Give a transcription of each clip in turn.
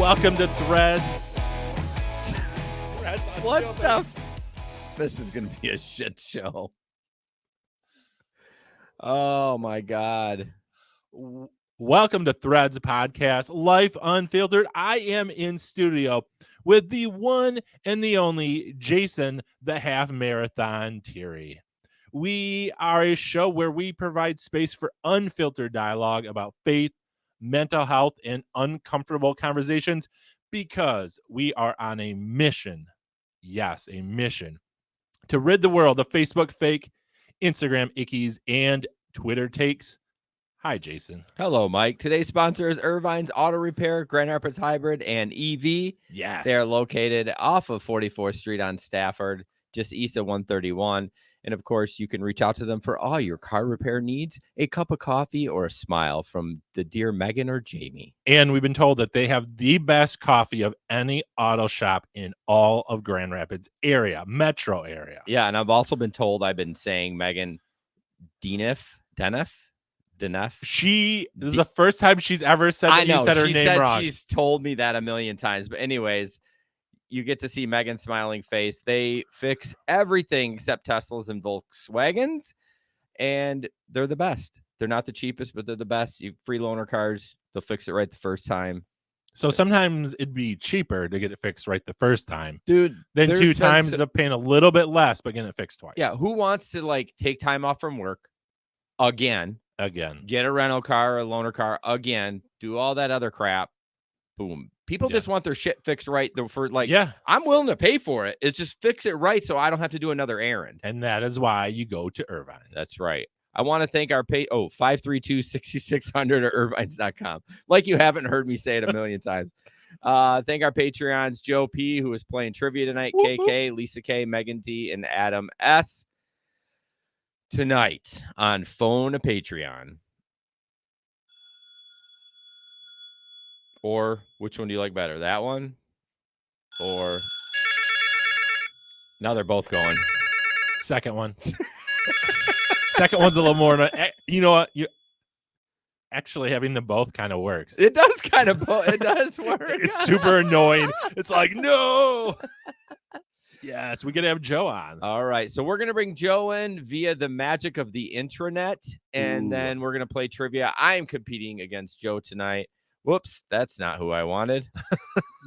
Welcome to Threads. What the? This is going to be a shit show. Oh, my God. Welcome to Threads podcast, Life Unfiltered. I am in studio with the one and the only Jason, the half marathon Thierry. We are a show where we provide space for unfiltered dialogue about faith, mental health, and uncomfortable conversations because we are on a mission. Yes, a mission to rid the world of Facebook fake, Instagram ickies, and Twitter takes. Hi, Jason. Hello, Mike. Today's sponsor is Irvine's Auto Repair, Grand Rapids Hybrid, and EV. Yes. They are located off of 44th Street on Stafford, just east of 131. And, of course, you can reach out to them for all your car repair needs, a cup of coffee, or a smile from the dear Megan or Jamie. And we've been told that they have the best coffee of any auto shop in all of Grand Rapids area, metro area. Yeah, and I've also been told I've been saying Megan Denef. This is the first time she's ever said that you said her name wrong. She's told me that a million times. But anyways, you get to see Megan's smiling face. They fix everything except Teslas and Volkswagens, and they're the best. They're not the cheapest, but they're the best. You free loaner cars, they'll fix it right the first time. So sometimes it'd be cheaper to get it fixed right the first time. Dude, then 2 times of paying a little bit less, but getting it fixed twice. Yeah, who wants to take time off from work again, get a rental car or a loaner car again, do all that other crap? Boom. People just want their shit fixed right. I'm willing to pay for it. It's just fix it right so I don't have to do another errand. And that is why you go to Irvine. That's right. I want to thank our 532-6600 or irvines.com. Like you haven't heard me say it a million times. Thank our Patreons, Joe P, who is playing trivia tonight, KK, Lisa K, Megan D, and Adam S. Tonight on Phone a Patreon. Or which one do you like better? That one? Or now they're both going. Second one. Second one's a little more. You know what? Actually having them both kind of works. It does kind of. It does work. It's super annoying. It's like, no. Yes, we got to have Joe on. All right. So we're going to bring Joe in via the magic of the intranet. And then we're going to play trivia. I am competing against Joe tonight. Whoops, that's not who I wanted.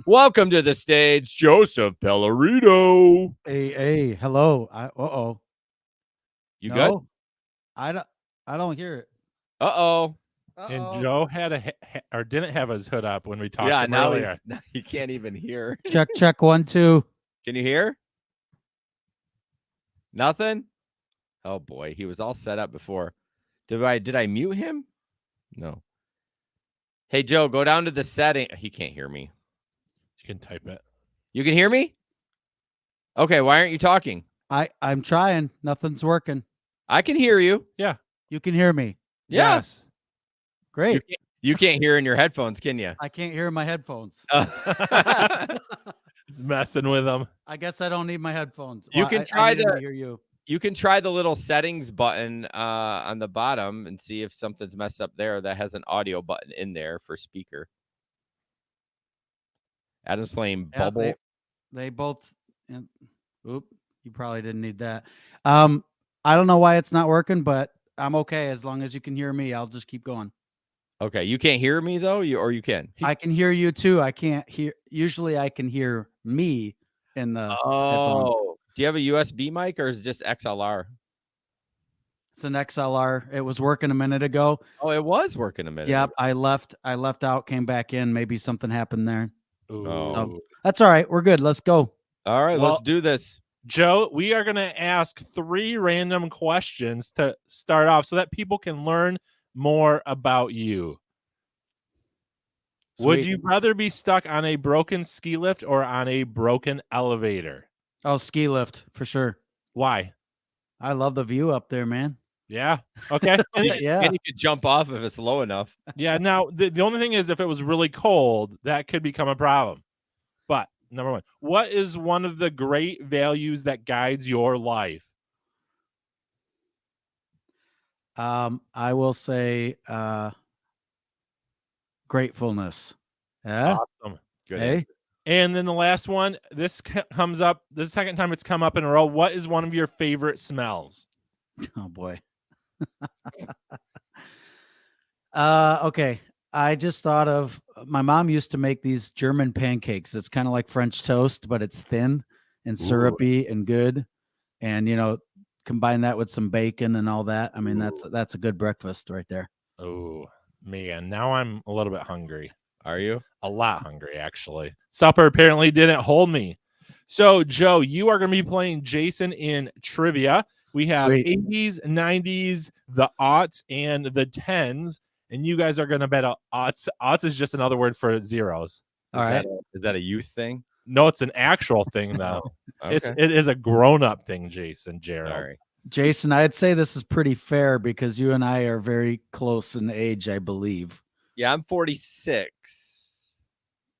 Welcome to the stage, Joseph Pellerito. Hey, hello. You good? I don't hear it. Uh-oh. And Joe had or didn't have his hood up when we talked to him now earlier. He can't even hear. Check 1 2. Can you hear? Nothing? Oh boy, he was all set up before. Did I mute him? No. Hey, Joe, go down to the setting. He can't hear me. You can type it. You can hear me? Okay, why aren't you talking? I'm trying. Nothing's working. I can hear you. Yeah. You can hear me. Yes. Great. You can't hear in your headphones, can you? I can't hear in my headphones. It's messing with them. I guess I don't need my headphones. You can try to hear you. You can try the little settings button on the bottom and see if something's messed up there. That has an audio button in there for speaker. Adam's playing Bubble. They both. Oop, you probably didn't need that. I don't know why it's not working, but I'm okay as long as you can hear me. I'll just keep going. Okay, you can't hear me though, or you can. I can hear you too. I can't hear. Usually, I can hear me in the headphones. Do you have a USB mic or is it just XLR? It's an XLR. It was working a minute ago. Oh, it was working a minute. Yep. I left out, came back in. Maybe something happened there. Oh. That's all right. We're good. Let's go. All right, let's do this. Joe, we are going to ask 3 random questions to start off so that people can learn more about you. Sweet. Would you rather be stuck on a broken ski lift or on a broken elevator? Oh, ski lift for sure. Why? I love the view up there, man. Yeah. Okay. Yeah. And you could jump off if it's low enough. Yeah. Now, the only thing is if it was really cold, that could become a problem. But number 1, what is one of the great values that guides your life? I will say gratefulness. Yeah. Awesome. Good Hey. answer. And then the last one, this comes up, this is the second time it's come up in a row. What is one of your favorite smells? Oh boy. Okay. I just thought of my mom used to make these German pancakes. It's kind of like French toast, but it's thin and syrupy and good. And combine that with some bacon and all that. I mean, that's a good breakfast right there. Oh, man. Now I'm a little bit hungry. Are you? A lot hungry, actually. Supper apparently didn't hold me. So, Joe, you are going to be playing Jason in trivia. We have Sweet. 80s, 90s, the aughts, and the 10s. And you guys are going to bet aughts. Aughts is just another word for zeros. All right. Is that a youth thing? No, it's an actual thing, though. Okay. It is a grown-up thing, Jason, Gerald. All right. Jason, I'd say this is pretty fair because you and I are very close in age, I believe. Yeah, I'm 46.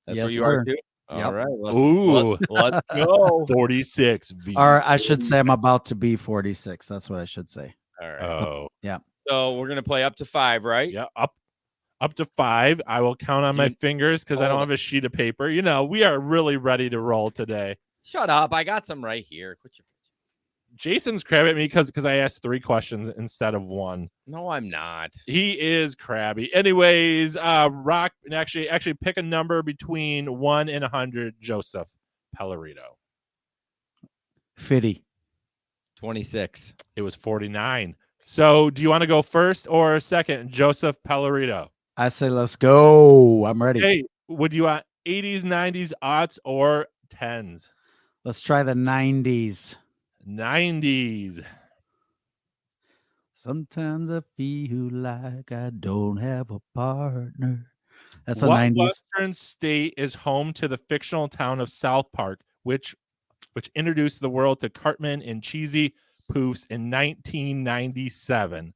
That's Yes, what you sir. are too? Yep. All right. Ooh. Let's go. 46 V. Or I should say I'm about to be 46. That's what I should say. All right. Oh. Yeah. So we're gonna play up to 5, right? Yeah, up to 5. I will count on my fingers because I don't have a sheet of paper. We are really ready to roll today. Shut up. I got some right here. Quit your... Jason's crab at me because I asked 3 questions instead of 1. No, I'm not. He is crabby. Anyways, rock and actually pick a number between 1 and 100, Joseph Pellerito. 50. 26. It was 49. So do you want to go first or second, Joseph Pellerito? I say let's go. I'm ready. Hey, would you want 80s, 90s, aughts, or 10s? Let's try the 90s. 90s. Sometimes I feel like I don't have a partner. That's a What 90s. Western state is home to the fictional town of South Park, which introduced the world to Cartman and Cheesy Poofs in 1997?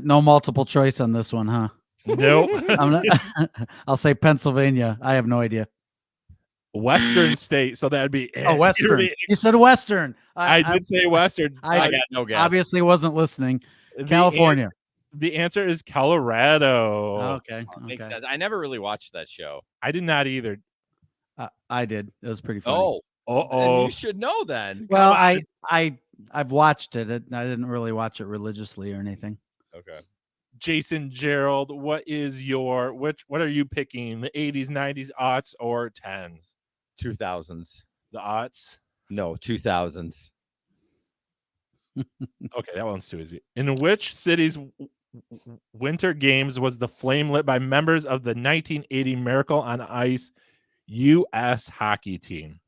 No multiple choice on this one, huh? Nope. I'll say Pennsylvania. I have no idea. Western state, so that'd be Western. You said Western. I did say Western. I got no guess. Obviously wasn't listening. California. The answer is Colorado. Okay. Makes sense. I never really watched that show. I did not either. I did. It was pretty funny. Oh, you should know then. Well, I've watched it. I didn't really watch it religiously or anything. Okay. Jason, Gerald, what are you picking? The 80s, 90s, aughts, or 10s? 2000s. The aughts? No, 2000s. Okay, that one's too easy. In which city's Winter Games was the flame lit by members of the 1980 Miracle on Ice U.S. hockey team?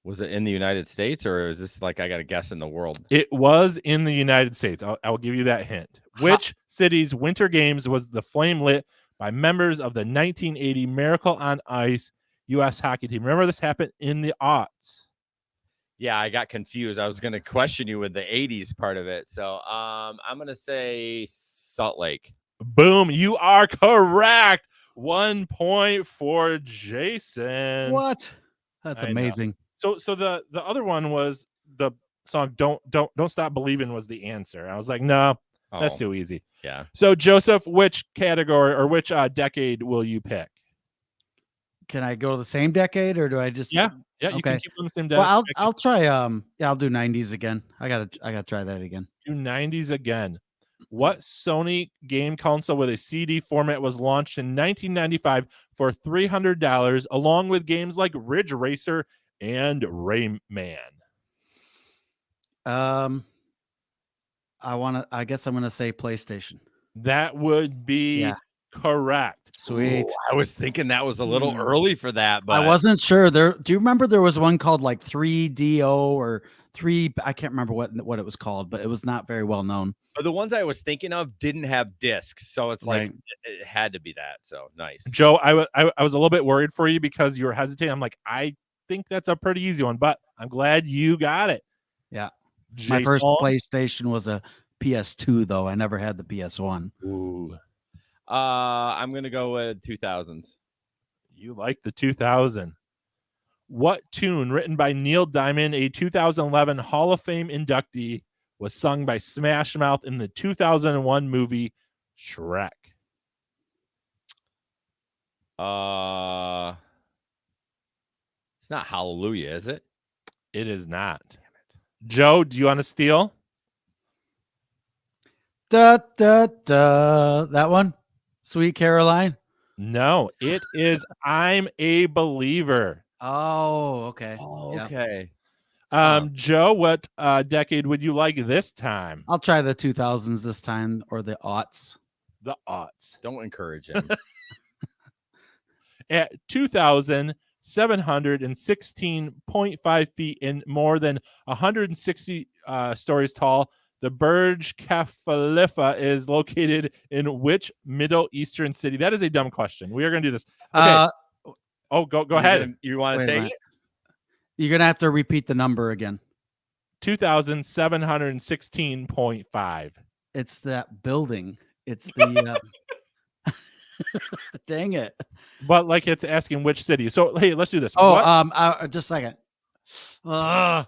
Was it in the United States, or is this like I got to guess in the world? It was in the United States. I'll give you that hint. Which city's Winter Games was the flame lit by members of the 1980 Miracle on Ice U.S. hockey team? Remember, this happened in the aughts. Yeah, I got confused. I was going to question you with the 80s part of it. So I'm going to say Salt Lake. Boom, you are correct. 1 point for Jason. What? That's amazing. So the other one was the song Don't Stop Believing was the answer. I was like, no, that's too easy. Yeah. So Joseph, which category or which decade will you pick? Can I go to the same decade or do I just Yeah, you okay. can keep on the same decade. Well, I'll try I'll do 90s again. I gotta try that again. Do 90s again. What Sony game console with a CD format was launched in 1995 for $300 along with games like Ridge Racer and Rayman? I guess I'm gonna say PlayStation. That would be correct. Sweet. Ooh, I was thinking that was a little early for that, but I wasn't sure. Do you remember there was one called like 3DO or 3? I can't remember what it was called, but it was not very well known. But the ones I was thinking of didn't have discs, so it's like it had to be that. So nice, Joe. I was a little bit worried for you because you were hesitating. I'm like, I think that's a pretty easy one, but I'm glad you got it. Yeah. Jason? My first PlayStation was a PS2, though. I never had the PS1. Ooh. I'm gonna go with 2000s. You like the 2000. What tune written by Neil Diamond, a 2011 Hall of Fame inductee, was sung by Smash Mouth in the 2001 movie Shrek. It's not Hallelujah, is it? It is not. Joe, do you want to steal? Da da da. That one, Sweet Caroline. No, it is I'm a Believer. Oh, okay. Oh, Yeah. okay. Huh. Joe, what decade would you like this time? I'll try the 2000s this time, or the aughts. The aughts. Don't encourage him. At 2,716.5 feet and more than 160 stories tall, the Burj Khalifa is located in which Middle Eastern city? That is a dumb question. We are going to do this. Okay. Go ahead. You want Wait to a take minute. it? You're gonna have to repeat the number again. 2,716.5. It's that building. It's the. Dang it! But like it's asking which city. So hey, let's do this. Oh, What? just a second. Man,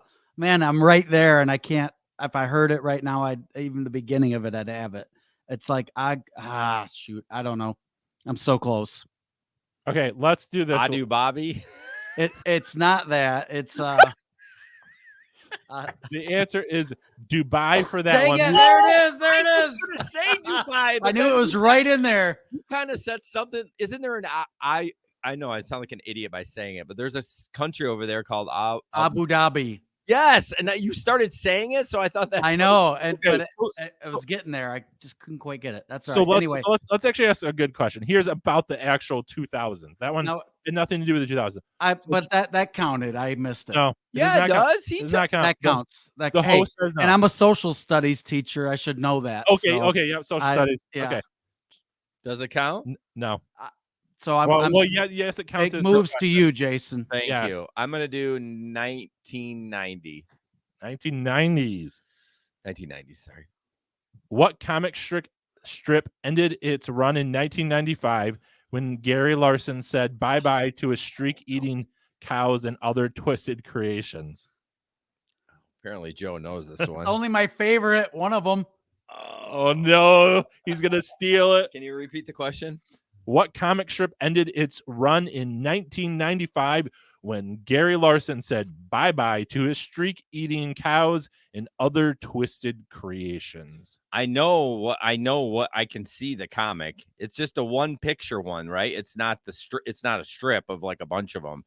I'm right there, and I can't. If I heard it right now, even the beginning of it, I'd have it. It's like shoot, I don't know. I'm so close. Okay, let's do this. Adu Bobby. It's not that. It's The answer is Dubai for that dang one. it, there it is. There it is. Say Dubai. I knew it was right in there. You kind of said something. Isn't there an I know I sound like an idiot by saying it, but there's a country over there called Abu Dhabi. Yes, and you started saying it, so I thought that. I know, and Okay, but it was getting there. I just couldn't quite get it. That's all So right. Anyway, let's actually ask a good question. Here's about the actual 2000s. That one no, had nothing to do with the 2000s. but that counted. I missed it. No, Yeah, it does. It does not count. That counts. The host says no. And I'm a social studies teacher. I should know that. Okay, so okay, yeah, social studies. yeah. Okay, Does it count? no. So I'm. Yes, it counts. It as moves to you, Jason. Thank Yes. you. I'm gonna do 1990. 1990s. 1990. Sorry. What comic strip ended its run in 1995 when Gary Larson said bye-bye to his streak-eating cows and other twisted creations? Apparently, Joe knows this one. Only my favorite. One of them. Oh no, he's gonna steal it. Can you repeat the question? What comic strip ended its run in 1995 when Gary Larson said bye-bye to his streak-eating cows and other twisted creations? I know what I can see the comic. It's just a one picture one, right? It's not it's not a strip of like a bunch of them.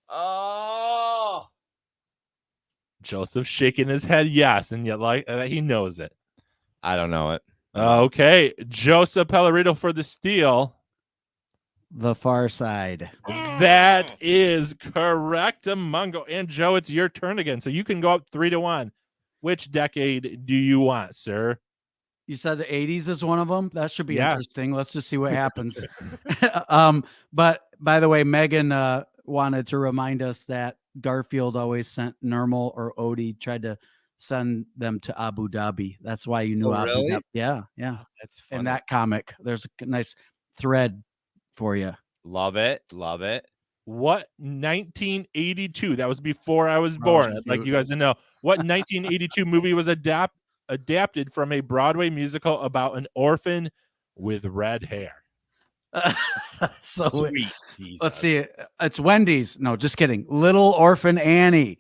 Oh, Joseph shaking his head yes, and yet like he knows it. I don't know it. Okay, Joseph Pellerito for the steal. The Far Side. That is correct, Mungo. And Joe, it's your turn again, so you can go up 3-1. Which decade do you want, sir? You said the 80s is one of them. That should be Yes. interesting. Let's just see what happens. But by the way, Megan wanted to remind us that Garfield always sent Nermal or Odie, tried to send them to Abu Dhabi. That's why you knew Abu really? Dhabi. Yeah. That's funny. In that comic, there's a nice thread for you. Love it. What 1982? That was before I was born. I'd like shoot. you guys to know. What 1982 movie was adapted from a Broadway musical about an orphan with red hair? So Sweet let's see. It's Wendy's. No, just kidding. Little Orphan Annie.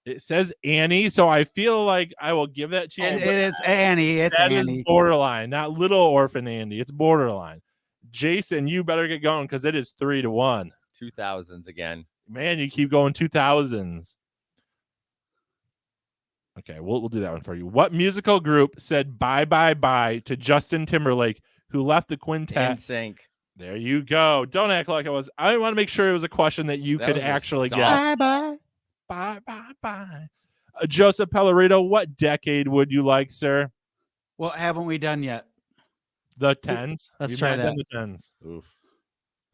It says Annie, so I feel like I will give that to you. And it's Annie. It's That Annie. is borderline, not Little Orphan Andy. It's borderline. Jason, you better get going because it is 3-1. 2000s again. Man, you keep going 2000s. Okay, we'll do that one for you. What musical group said bye bye bye to Justin Timberlake, who left the quintet? NSYNC. There you go. Don't act like it was. I want to make sure it was a question that you could was a actually soft- get. Bye bye. Bye bye bye. Joseph Pellerito, what decade would you like, sir? What haven't we done yet? The tens. Let's You've try not done that. The tens. Oof.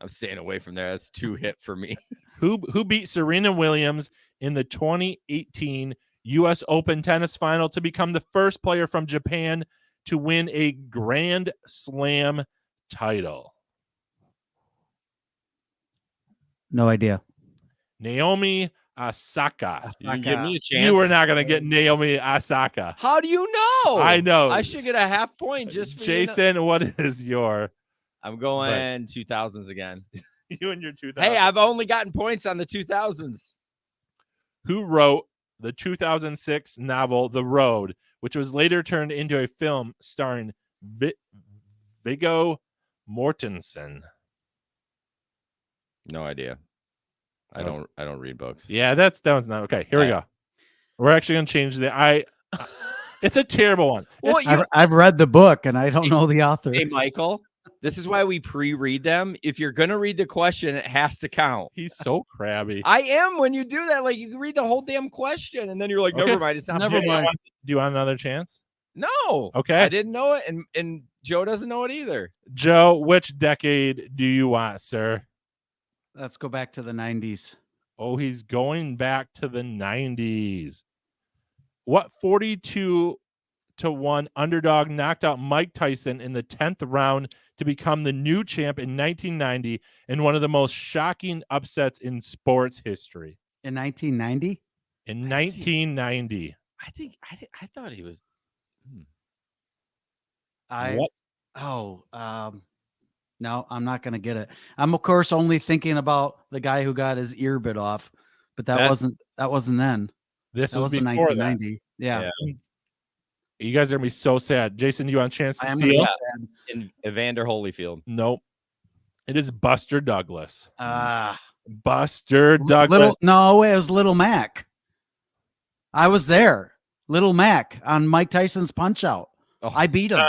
I'm staying away from there. That's too hit for me. Who beat Serena Williams in the 2018 U.S. Open tennis final to become the first player from Japan to win a Grand Slam title? No idea. Naomi Osaka. You can give me a chance. You were not going to get Naomi Osaka. How do you know? I know. I should get a half point just for Jason, what is your? I'm going 2000s again. You and your 2000s. Hey, I've only gotten points on the 2000s. Who wrote the 2006 novel The Road, which was later turned into a film starring Viggo Mortensen? No idea. I don't read books. Yeah, that one's not okay. Here we go. We're actually gonna change the It's a terrible one. Well, I've read the book and I don't know the author. Hey, Michael, this is why we pre-read them. If you're gonna read the question, it has to count. He's so crabby. I am when you do that. Like you can read the whole damn question, and then you're like, Okay. never mind. It's not. Never mind. Do you want another chance? No. Okay. I didn't know it, and Joe doesn't know it either. Joe, which decade do you want, sir? Let's go back to the 90s. Oh, he's going back to the 90s. What 42-1 underdog knocked out Mike Tyson in the 10th round to become the new champ in 1990 in one of the most shocking upsets in sports history? In 1990? In 1990. I thought he was. No, I'm not going to get it. I'm of course only thinking about the guy who got his ear bit off, but that wasn't then. This That was in before 1990. Yeah. You guys are gonna be so sad. Jason, you want a chance to I am steal? In Evander Holyfield. Nope. It is Buster Douglas. Buster It Douglas. was Little Mac. I was there. Little Mac on Mike Tyson's Punch Out. Oh. I beat him.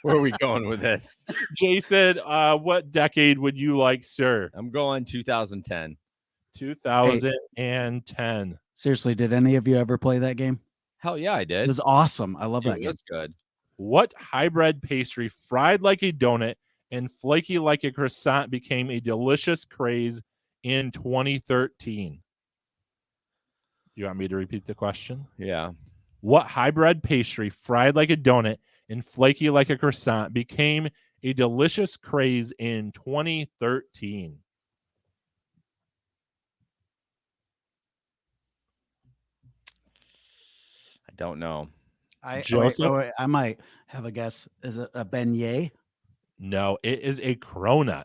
Where are we going with this? Jason, what decade would you like, sir? I'm going 2010. 2010. Seriously, did any of you ever play that game? Hell yeah, I did. It was awesome. I love that It game. was good. What hybrid pastry, fried like a donut and flaky like a croissant, became a delicious craze in 2013? You want me to repeat the question? Yeah. What hybrid pastry, fried like a donut and flaky like a croissant, became a delicious craze in 2013? I don't know. Joseph? I might have a guess. Is it a beignet? No, it is a cronut.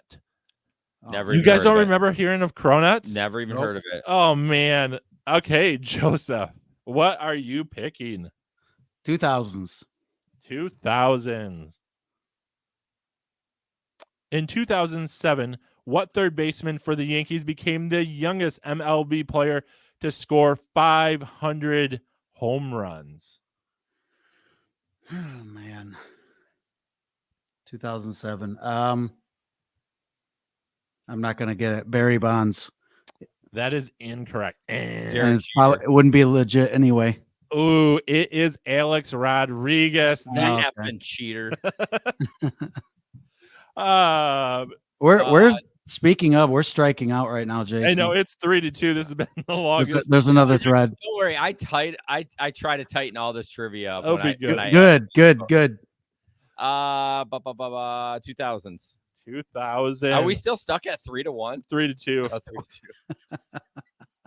Never. You even guys heard don't of it. remember hearing of cronuts? Never even heard of it. Oh, man. Okay, Joseph, what are you picking? 2000s. 2000s. In 2007, what third baseman for the Yankees became the youngest MLB player to score 500 home runs? Oh, man. 2007. I'm not going to get it. Barry Bonds. That is incorrect. And it wouldn't be legit anyway. Ooh, it is Alex Rodriguez. That effing cheater. We're speaking of, we're striking out right now, Jason. I know it's 3-2. This has been the longest. There's another thread. Don't worry, I try to tighten all this trivia up. Oh, good. Good. 2000s. 2000. Are we still stuck at 3-1? 3-2. Oh, 3-2.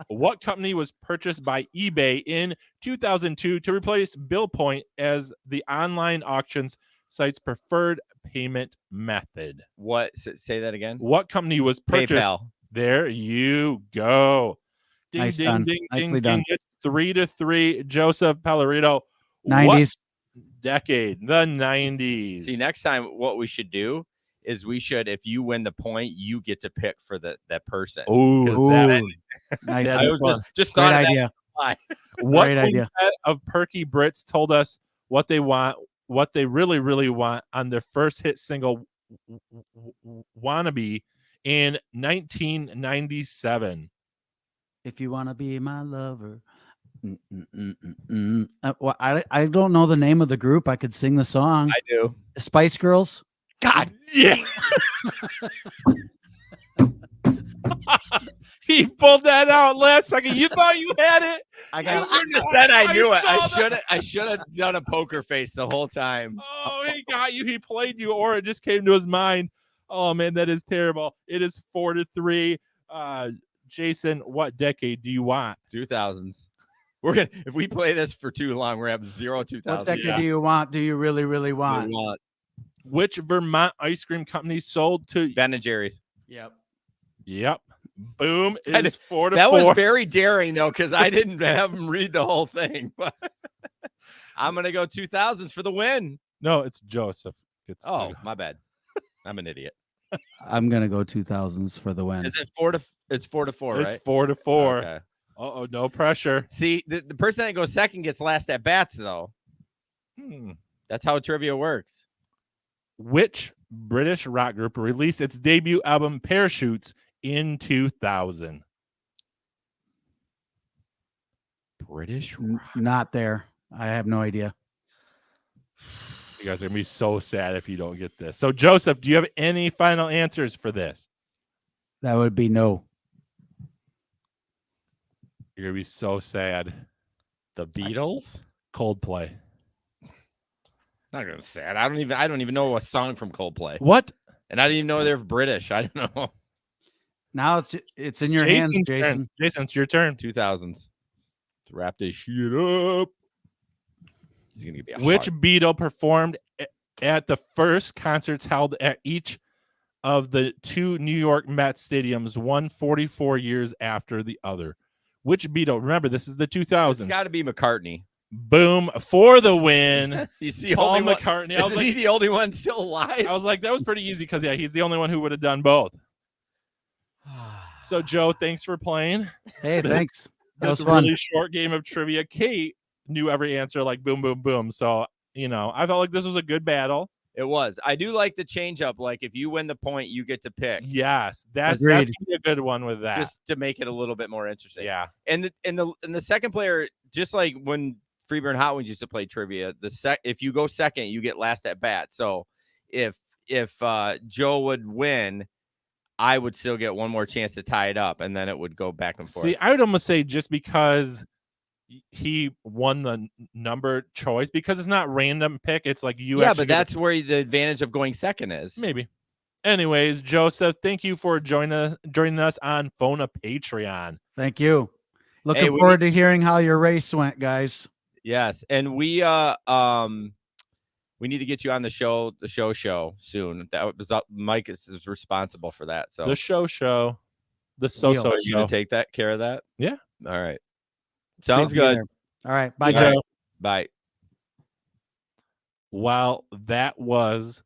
What company was purchased by eBay in 2002 to replace BillPoint as the online auctions site's preferred payment method? What? Say that again. What company was purchased? PayPal. There you go. Ding, Nice ding, done. ding, Nicely ding, done. ding. It's 3-3. Joseph Pellerito. 90s. What decade? The 90s. See, next time what we should do is if you win the point, you get to pick for that person. Ooh, Nice. that was Just Great thought of idea. what Great idea. quintet of perky Brits told us what they want, what they really, really want on their first hit single, Wannabe, in 1997? If you want to be my lover. Well, I don't know the name of the group. I could sing the song. I do. Spice Girls. God, yeah. He pulled that out last second. You thought you had it. I I got shouldn't have said I knew it. saw that. I should have done a poker face the whole time. Oh, he got you. He played you, or it just came to his mind. Oh man, that is terrible. It is 4-3. Jason, what decade do you want? 2000s. We're gonna if we play this for too long, we're gonna have 2000. What decade Yeah. do you want? Do you really, really want? Which Vermont ice cream company sold to? Ben and Jerry's. Yep. Yep. Boom That is 4-4. That was very daring though, because I didn't have him read the whole thing. I'm gonna go 2000s for the win. No, it's Joseph. Oh, my bad. I'm an idiot. I'm gonna go 2000s for the win. Is it 4 to? It's 4-4, right? It's 4-4. Okay. Uh-oh, no pressure. See, the person that goes second gets last at bats, though. That's how trivia works. Which British rock group released its debut album Parachutes in 2000? British Not there. I have no idea. You guys are going to be so sad if you don't get this. So, Joseph, do you have any final answers for this? That would be no. You're going to be so sad. The Beatles? Coldplay. Not gonna say it. I don't even know a song from Coldplay. What? And I didn't even know they're British. I don't know. Now it's in your hands, Jason's Jason. turn. Jason, it's your turn. 2000s. To wrap this shit up. This is gonna be Which Beatle performed at the first concerts held at each of the two New York Mets stadiums, one 44 years after the other? Which Beatle? Remember, this is the 2000s. It's got to be McCartney. Boom for the win. He's the Paul only McCartney. One. Isn't he the only one still alive? I was like, that was pretty easy because, yeah, he's the only one who would have done both. So, Joe, thanks for playing. Hey, thanks. That was This fun. really short game of trivia. Kate knew every answer like boom, boom, boom. So, I felt like this was a good battle. It was. I do like the change up. Like if you win the point, you get to pick. Yes, that's Agreed. gonna be a good one with that. Just to make it a little bit more interesting. Yeah. And the second player, just like when Freeburn Hot Wings used to play trivia, if you go second, you get last at bat. So if Joe would win, I would still get one more chance to tie it up, and then it would go back and forth. See, I would almost say just because he won the number choice, because it's not random pick, it's like you. Yeah, but that's where the advantage of going second is. Maybe. Anyways, Joseph, thank you for joining us on Phone a Patreon. Thank you. Looking forward to hearing how your race went, guys. Yes, and we need to get you on the show soon. That was Mike is responsible for that. So the show, the Are you gonna take that care of that? Yeah. All right. Sounds good. All right. Bye, guys. Bye. Well, that was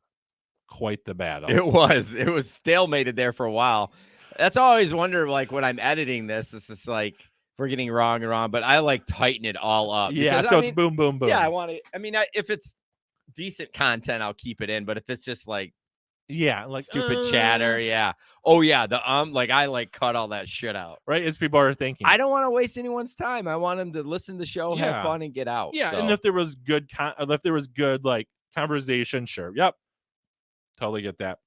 quite the battle. It was stalemated there for a while. That's all I always wonder. Like when I'm editing this, it's just like we're getting wrong, but I like tighten it all up. Yeah. Because, So it's boom, boom, boom. Yeah. I want to. I mean, if it's decent content, I'll keep it in. But if it's just like stupid chatter, yeah. Oh yeah, like I like cut all that shit out. Right, as people are thinking. I don't want to waste anyone's time. I want them to listen to the show, have fun, and get out. Yeah, so. and if there was good like conversation, sure. Yep. Totally get that.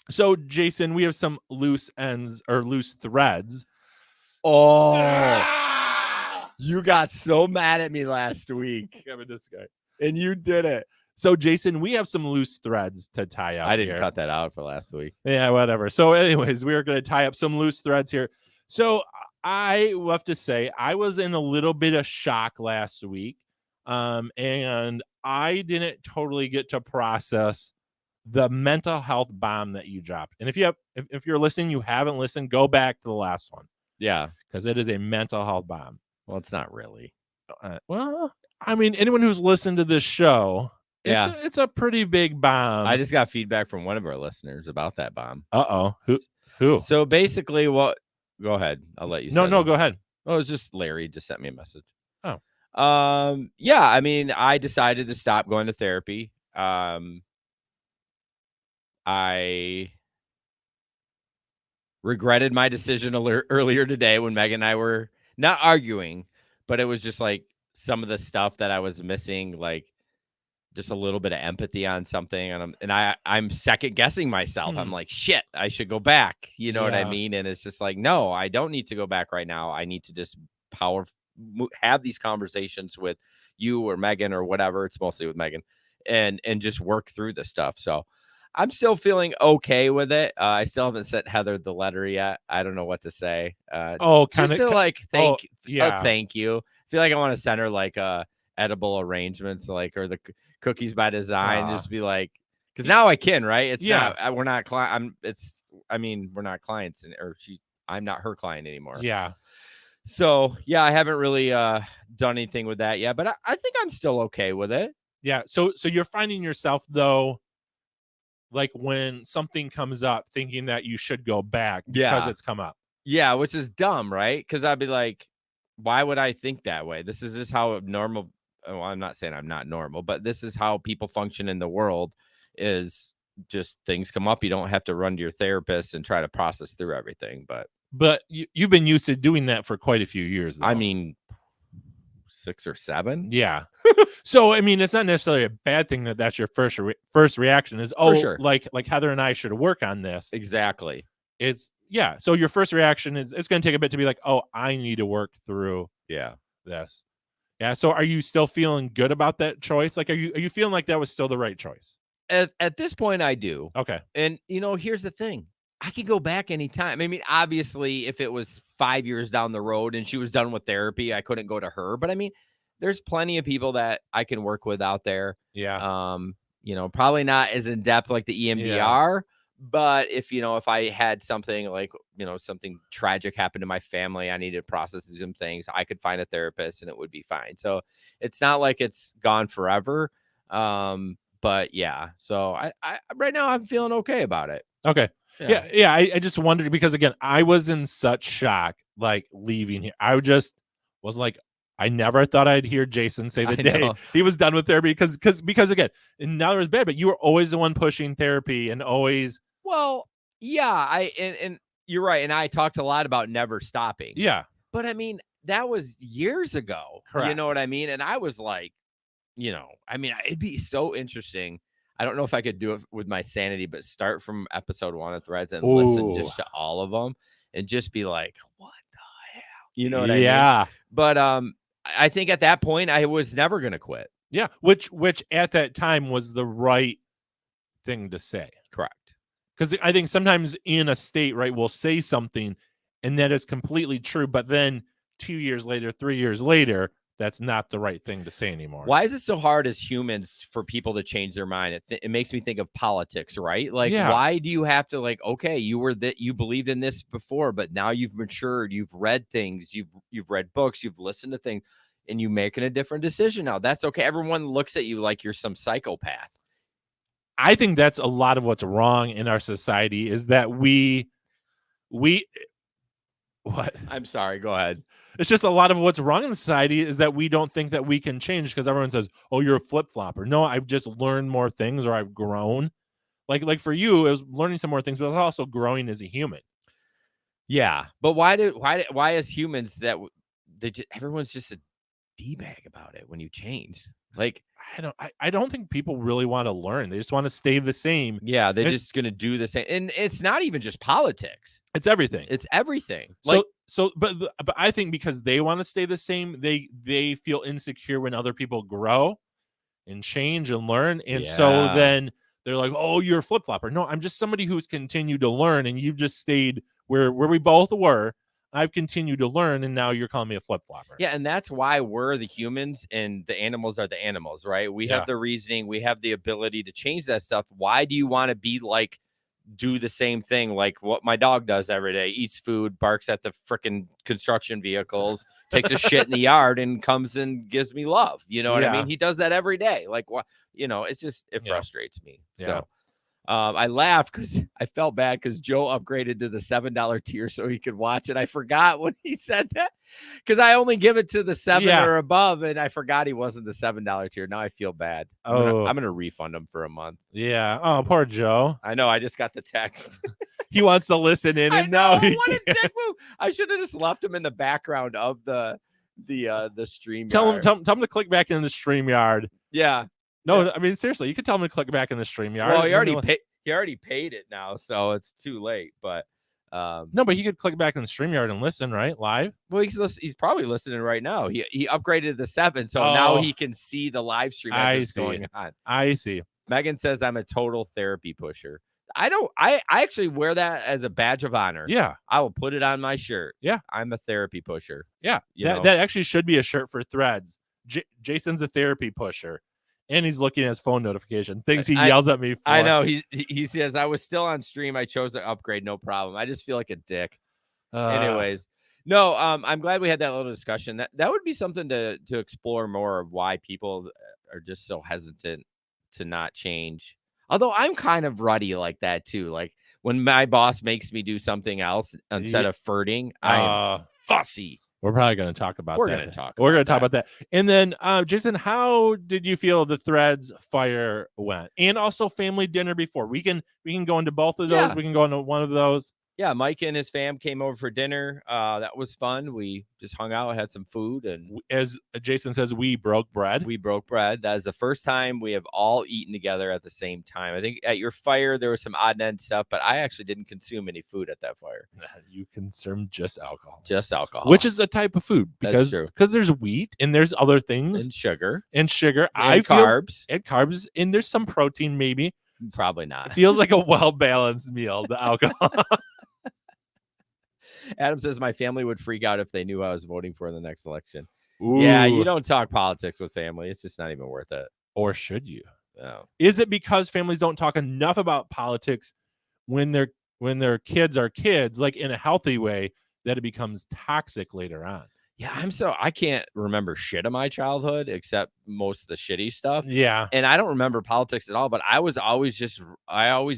So, Jason, we have some loose ends or loose threads. Oh, you got so mad at me last week. This guy. And you did it. So, Jason, we have some loose threads to tie up. I didn't cut that out for last week. Yeah, whatever. So, anyways, we are going to tie up some loose threads here. So, I will have to say, I was in a little bit of shock last week. And I didn't totally get to process the mental health bomb that you dropped. And if you're listening, you haven't listened, go back to the last one. Yeah. Because it is a mental health bomb. Well, it's not really. Well, I mean, anyone who's listened to this show, it's a pretty big bomb. I just got feedback from one of our listeners about that bomb. Uh-oh. Who? So basically go ahead. I'll let you No, go ahead. Oh, it was just Larry just sent me a message. Oh. Yeah, I mean, I decided to stop going to therapy. I regretted my decision earlier today when Megan and I were not arguing, but it was just like some of the stuff that I was missing, like just a little bit of empathy on something. And I'm second guessing myself. I'm like, shit, I should go back. You know what I mean? And it's just like, no, I don't need to go back right now. I need to just have these conversations with you or Megan or whatever. It's mostly with Megan and just work through the stuff. So I'm still feeling okay with it. I still haven't sent Heather the letter yet. I don't know what to say. Oh, kind Just of. to like Oh, thank yeah. thank you. I feel like I want to send her like edible arrangements, like, or the cookies by design. Just be like, because now I can, right? It's Yeah. not, we're not we're not clients, I'm not her client anymore. Yeah. So yeah, I haven't really done anything with that yet, but I think I'm still okay with it. Yeah. So you're finding yourself though, like when something comes up, thinking that you should go back because Yeah. it's come up. Yeah, which is dumb, right? Because I'd be like, why would I think that way? This is just how normal. Well, I'm not saying I'm not normal, but this is how people function in the world. Is just things come up. You don't have to run to your therapist and try to process through everything. But you've been used to doing that for quite a few years, though. I mean, 6 or 7. Yeah. So I mean, it's not necessarily a bad thing that that's your first reaction is, oh, sure. like Heather and I should work on this. Exactly. It's yeah. So your first reaction is it's going to take a bit to be like, oh, I need to work through this. Yeah. So are you still feeling good about that choice? Like, are you feeling like that was still the right choice? At this point, I do. Okay. And here's the thing. I could go back anytime. I mean, obviously, if it was 5 years down the road and she was done with therapy, I couldn't go to her. But I mean, there's plenty of people that I can work with out there. Yeah. Probably not as in depth like the EMDR, but if I had something like, something tragic happened to my family, I needed to process some things, I could find a therapist and it would be fine. So it's not like it's gone forever. But yeah, so I right now I'm feeling okay about it. Okay. Yeah. I just wondered because again, I was in such shock, like leaving here. I just was like, I never thought I'd hear Jason say the day he was done with therapy because again, and now there's bad, but you were always the one pushing therapy and always. Well, yeah, and you're right. And I talked a lot about never stopping. Yeah. But I mean, that was years ago. Correct. You know what I mean? And I was like, it'd be so interesting. I don't know if I could do it with my sanity, but start from episode 1 of Threads and listen just to all of them and just be like, what the hell? You know what I mean? Yeah. But I think at that point I was never going to quit. Yeah. Which at that time was the right thing to say. Correct. Because I think sometimes in a state, right, we'll say something and that is completely true. But then 2 years later, 3 years later, that's not the right thing to say anymore. Why is it so hard as humans for people to change their mind? It makes me think of politics, right? Like, why do you have to okay, you believed in this before, but now you've matured, you've read things, you've read books, you've listened to things, and you're making a different decision now. That's okay. Everyone looks at you like you're some psychopath. I think that's a lot of what's wrong in our society is that we what? I'm sorry, go ahead. It's just a lot of what's wrong in society is that we don't think that we can change because everyone says, oh, you're a flip-flopper. No, I've just learned more things or I've grown. Like for you, it was learning some more things, but it was also growing as a human. Yeah. But why as humans everyone's just a D-bag about it when you change? Like, I don't think people really want to learn. They just want to stay the same. Yeah, they're just going to do the same. And it's not even just politics. It's everything. It's everything. But I think because they want to stay the same, they feel insecure when other people grow and change and learn. And so then they're like, oh, you're a flip-flopper. No, I'm just somebody who's continued to learn and you've just stayed where we both were. I've continued to learn, and now you're calling me a flip-flopper. Yeah, and that's why we're the humans, and the animals are the animals, right? We have the reasoning. We have the ability to change that stuff. Why do you want to be like, do the same thing like what my dog does every day? Eats food, barks at the freaking construction vehicles, takes a shit in the yard, and comes and gives me love. You know what I mean? He does that every day. Like, what? It's just, it frustrates me. Yeah. So. I laughed because I felt bad because Joe upgraded to the $7 tier so he could watch it. I forgot when he said that because I only give it to the 7 or above, and I forgot he wasn't the $7 tier. Now I feel bad. I'm gonna refund him for a month. Yeah. Oh, poor Joe. I know. I just got the text. He wants to listen in, and now he... what a dick move. I should have just left him in the background of the stream. Tell him to click back in the StreamYard. Yeah. No, I mean, seriously, you could tell him to click back in the StreamYard. Well, he already paid it now, so it's too late. But no, but he could click back in the StreamYard and listen, right? Live. Well, he's probably listening right now. He upgraded to the 7, so now he can see the live stream as it's going on. I see. Megan says I'm a total therapy pusher. I actually wear that as a badge of honor. Yeah. I will put it on my shirt. Yeah. I'm a therapy pusher. Yeah. You know? That actually should be a shirt for Threads. Jason's a therapy pusher. And he's looking at his phone notification. Things he yells at me for. I know. He says, I was still on stream. I chose to upgrade. No problem. I just feel like a dick. Anyways. No, I'm glad we had that little discussion. That would be something to explore more of why people are just so hesitant to not change. Although I'm kind of ruddy like that too. Like when my boss makes me do something else instead of flirting, I am fussy. We're probably going to talk about that. We're going to talk about that. And then, Jason, how did you feel the Threads fire went? And also family dinner before. We can go into both of those. Yeah. We can go into one of those. Yeah, Mike and his fam came over for dinner. That was fun. We just hung out, had some food, and as Jason says, we broke bread. We broke bread. That is the first time we have all eaten together at the same time. I think at your fire there was some odd end stuff, but I actually didn't consume any food at that fire. You consumed just alcohol. Just alcohol, which is a type of food because there's wheat and there's other things and sugar and carbs and carbs and there's some protein maybe. Probably not. It feels like a well-balanced meal, the alcohol. Adam says my family would freak out if they knew I was voting for in the next election. Ooh. Yeah, you don't talk politics with family. It's just not even worth it. Or should you? No. Is it because families don't talk enough about politics when their kids are kids, like in a healthy way, that it becomes toxic later on? Yeah, I can't remember shit of my childhood except most of the shitty stuff. Yeah. And I don't remember politics at all, but I always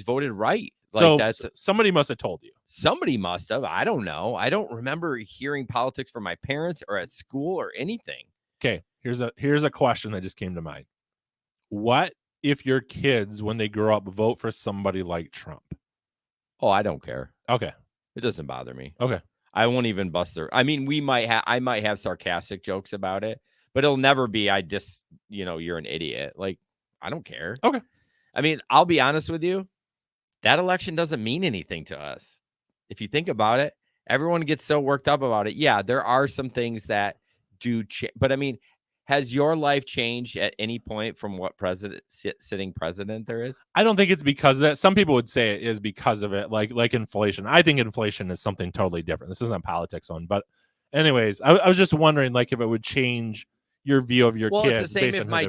voted right. Like so somebody must have told you. Somebody must have. I don't know. I don't remember hearing politics from my parents or at school or anything. Okay, here's a question that just came to mind. What if your kids, when they grow up, vote for somebody like Trump? Oh, I don't care. Okay. It doesn't bother me. Okay. I won't even bust their. I mean, I might have sarcastic jokes about it, but it'll never be. I just, you're an idiot. Like, I don't care. Okay. I mean, I'll be honest with you. That election doesn't mean anything to us. If you think about it, everyone gets so worked up about it. Yeah, there are some things that do change. But I mean, has your life changed at any point from what sitting president there is? I don't think it's because of that. Some people would say it is because of it, like inflation. I think inflation is something totally different. This isn't a politics one. But anyways, I was just wondering like if it would change your view of your kids. Well, it's the same if my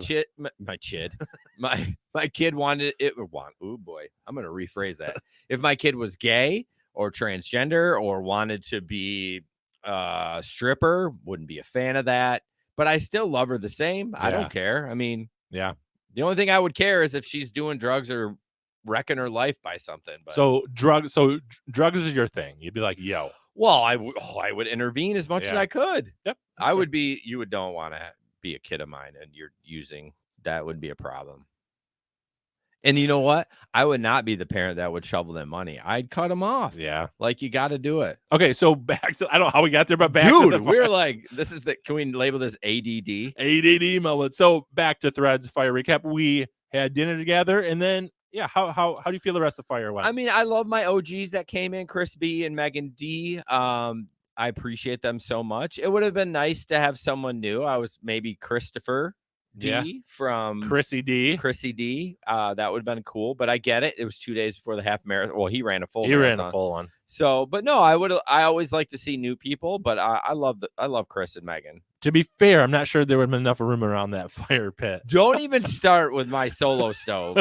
kid wanted it. Oh boy, I'm going to rephrase that. If my kid was gay or transgender or wanted to be a stripper, wouldn't be a fan of that. But I still love her the same. Yeah. I don't care. I mean, yeah. The only thing I would care is if she's doing drugs or wrecking her life by something. But So drugs is your thing. You'd be like, yo. Well, I would intervene as much as I could. Yep. I would be. You don't want to be a kid of mine and you're using, that would be a problem. And you know what? I would not be the parent that would shovel them money. I'd cut them off. Yeah. Like, you got to do it. Okay. So back to, I don't know how we got there, but back to the we're like, can we label this ADD? ADD moment. So back to Threads fire recap. We had dinner together and then, yeah. How do you feel the rest of the fire went? I mean, I love my OGs that came in, Chris B and Megan D. I appreciate them so much. It would have been nice to have someone new. I was maybe Christopher D from Chrissy D. That would have been cool, but I get it. It was 2 days before the half marathon. Well, he ran a full one. So, but no, I always like to see new people, but I love Chris and Megan. To be fair, I'm not sure there would have been enough room around that fire pit. Don't even start with my solo stove.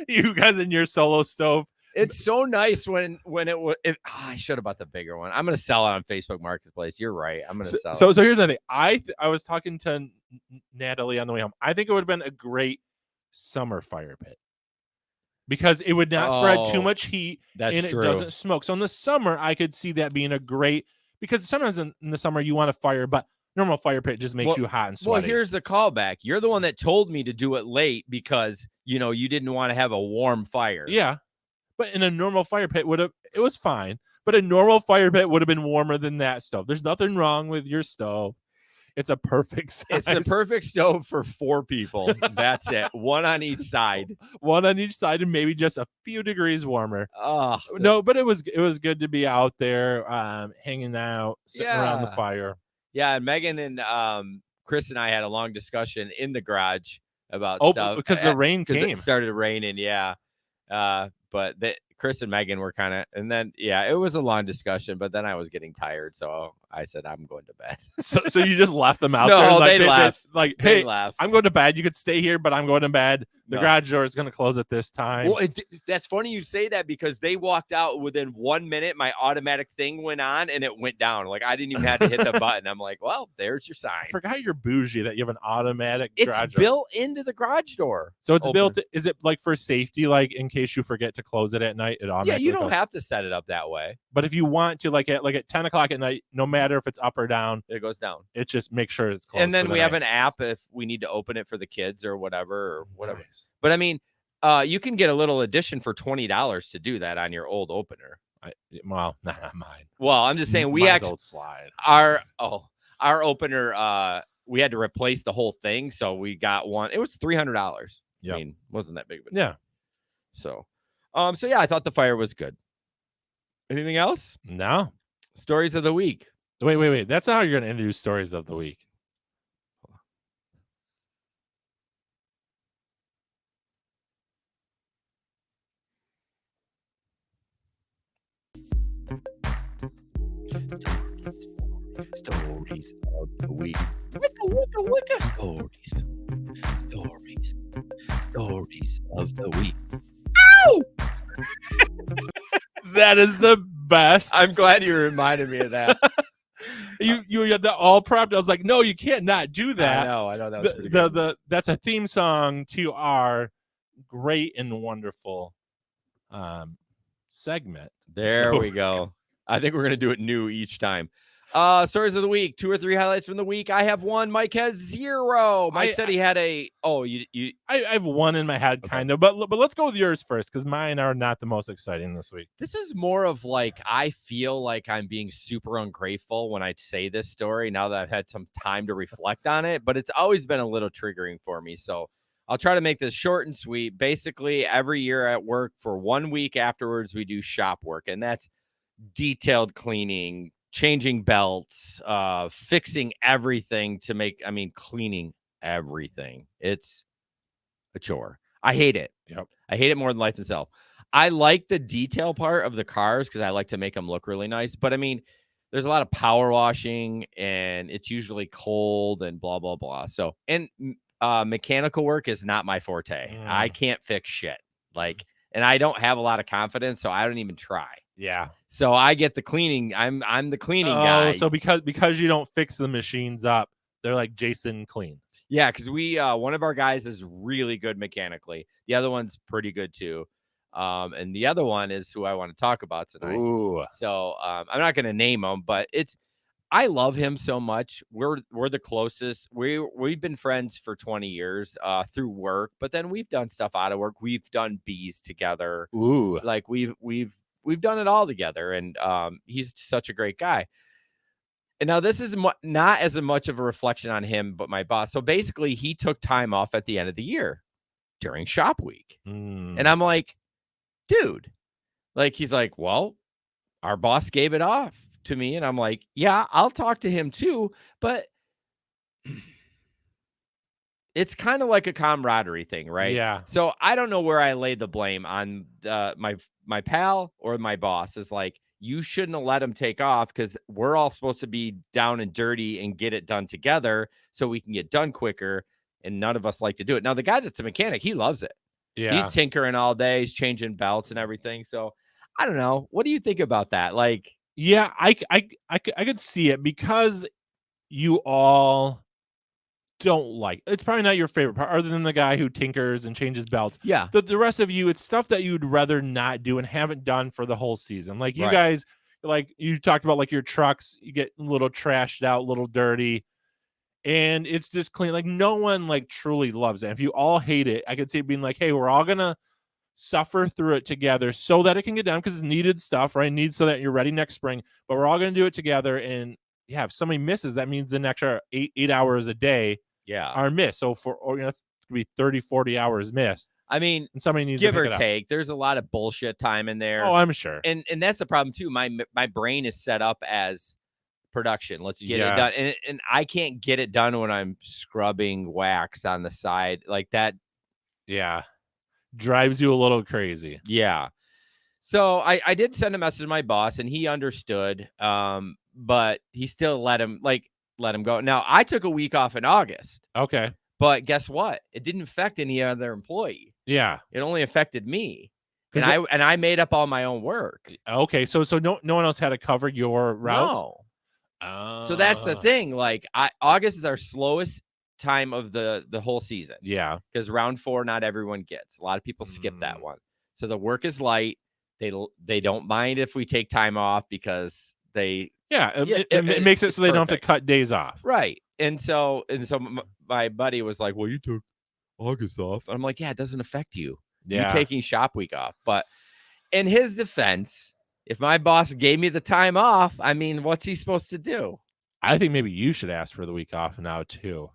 You guys in your solo stove. It's so nice when it was. I should have bought the bigger one. I'm gonna sell it on Facebook Marketplace. You're right. I'm gonna sell it. So here's the thing. I was talking to Natalie on the way home. I think it would have been a great summer fire pit because it would not spread too much heat and it doesn't smoke. So in the summer, I could see that being a great, because sometimes in the summer you want to fire, but normal fire pit just makes you hot and sweaty. Well, here's the callback. You're the one that told me to do it late because you didn't want to have a warm fire. Yeah. But in a normal fire pit it was fine. But a normal fire pit would have been warmer than that stove. There's nothing wrong with your stove. It's a perfect size. It's the perfect stove for 4 people. That's it. One on each side. One on each side and maybe just a few degrees warmer. Oh no, but it was good to be out there hanging out, sitting around the fire. Yeah, and Megan and Chris and I had a long discussion in the garage about Oh, stuff because the rain because came. it started raining. Yeah. But Chris and Megan were kind of, and then it was a long discussion. But then I was getting tired, so I said I'm going to bed. So you just left them out No, there. Like, they left. like, They hey, left. I'm going to bed. You could stay here, but I'm going to bed. The No. garage door is going to close at this time. Well, that's funny you say that because they walked out within 1 minute. My automatic thing went on and it went down. Like I didn't even have to hit the button. I'm like, well, there's your sign. I forgot you're bougie that you have an automatic It's garage door. built into the garage door. So it's opener. built. Is it like for safety? Like in case you forget to close it at night, it automatically. Yeah, you don't goes? have to set it up that way. But if you want to, like at 10 o'clock at night, no matter if it's up or down, It goes down. it just makes sure it's closed. And then for the we have night. an app if we need to open it for the kids or whatever. Nice. But I mean, you can get a little addition for $20 to do that on your old opener. Well, not mine. Well, I'm just saying we Mine's actually old slide. our opener. We had to replace the whole thing, so we got one. It was $300. Yep. I mean, wasn't that big of a Yeah. So yeah, I thought the fire was good. Anything else? No. Stories of the week. Wait. That's not how you're going to introduce stories of the week. Stories of the week. Wicca. Stories of the week. Ow! That is the best. I'm glad you reminded me of that. You had the all prepped. I was like, no, you can't not do that. I know that was pretty good. That's a theme song to our great and wonderful segment. There we go. I think we're gonna do it new each time. Stories of the week, 2 or 3 highlights from the week. I have 1. Mike has 0. Mike said he had a. Oh, you. I have 1 in my head, kind of, but let's go with yours first because mine are not the most exciting this week. This is more of like I feel like I'm being super ungrateful when I say this story. Now that I've had some time to reflect on it, but it's always been a little triggering for me. So I'll try to make this short and sweet. Basically, every year at work for 1 week afterwards, we do shop work, and that's detailed cleaning, changing belts, fixing everything to make, cleaning everything. It's a chore. I hate it. Yep. I hate it more than life itself. I like the detail part of the cars because I like to make them look really nice. But there's a lot of power washing and it's usually cold and blah, blah, blah. So, and mechanical work is not my forte. I can't fix shit. And I don't have a lot of confidence, so I don't even try. Yeah. So I get the cleaning. I'm the cleaning guy. So because you don't fix the machines up, they're like Jason clean. Yeah, because we one of our guys is really good mechanically. The other one's pretty good too. And the other one is who I want to talk about tonight. Ooh. So I'm not going to name him, but I love him so much. We're the closest. We've been friends for 20 years through work, but then we've done stuff out of work. We've done bees together. Ooh. Like we've done it all together, and he's such a great guy. And now this is not as much of a reflection on him, but my boss. So basically, he took time off at the end of the year during shop week, and I'm like, dude, he's like, well, our boss gave it off to me, and I'm like, yeah, I'll talk to him too, but it's kind of like a camaraderie thing, right? Yeah. So I don't know where I lay the blame on my pal or my boss. Is like, you shouldn't have let him take off because we're all supposed to be down and dirty and get it done together so we can get done quicker. And none of us like to do it. Now, the guy that's a mechanic, he loves it. Yeah. He's tinkering all day. He's changing belts and everything. So I don't know. What do you think about that? Yeah, I could see it because you all don't like it's probably not your favorite part other than the guy who tinkers and changes belts. Yeah. The rest of you, it's stuff that you'd rather not do and haven't done for the whole season. Like you guys, like you talked about, like your trucks, you get a little trashed out, a little dirty, and it's just clean. Like no one like truly loves it. If you all hate it, I could see it being like, hey, we're all gonna suffer through it together so that it can get done because it's needed stuff, right? Needs so that you're ready next spring. But we're all gonna do it together. And yeah, if somebody misses, that means an extra 8 hours a day are missed. So that's gonna be 30, 40 hours missed. And somebody needs give to or take. There's a lot of bullshit time in there. Oh, I'm sure. And that's the problem too. My brain is set up as production. Let's get Yeah. it done. And I can't get it done when I'm scrubbing wax on the side like that. Yeah. Drives you a little crazy. Yeah. So I did send a message to my boss and he understood. But he still let him go. Now I took a week off in August, Okay. but guess what? It didn't affect any other employee. Yeah. It only affected me. 'Cause And I made up all my own work. Okay. So no one else had to cover your routes? No. So that's the thing. Like August is our slowest time of the whole season. Yeah. Because round 4, not everyone gets. A lot of people skip that one. So the work is light. They don't mind if we take time off because they it makes it so they don't have to cut days off. Right. And so my buddy was like, well, you took August off. And I'm like, yeah, it doesn't affect you. Yeah. You're taking shop week off. But in his defense, if my boss gave me the time off, I mean, what's he supposed to do? I think maybe you should ask for the week off now too.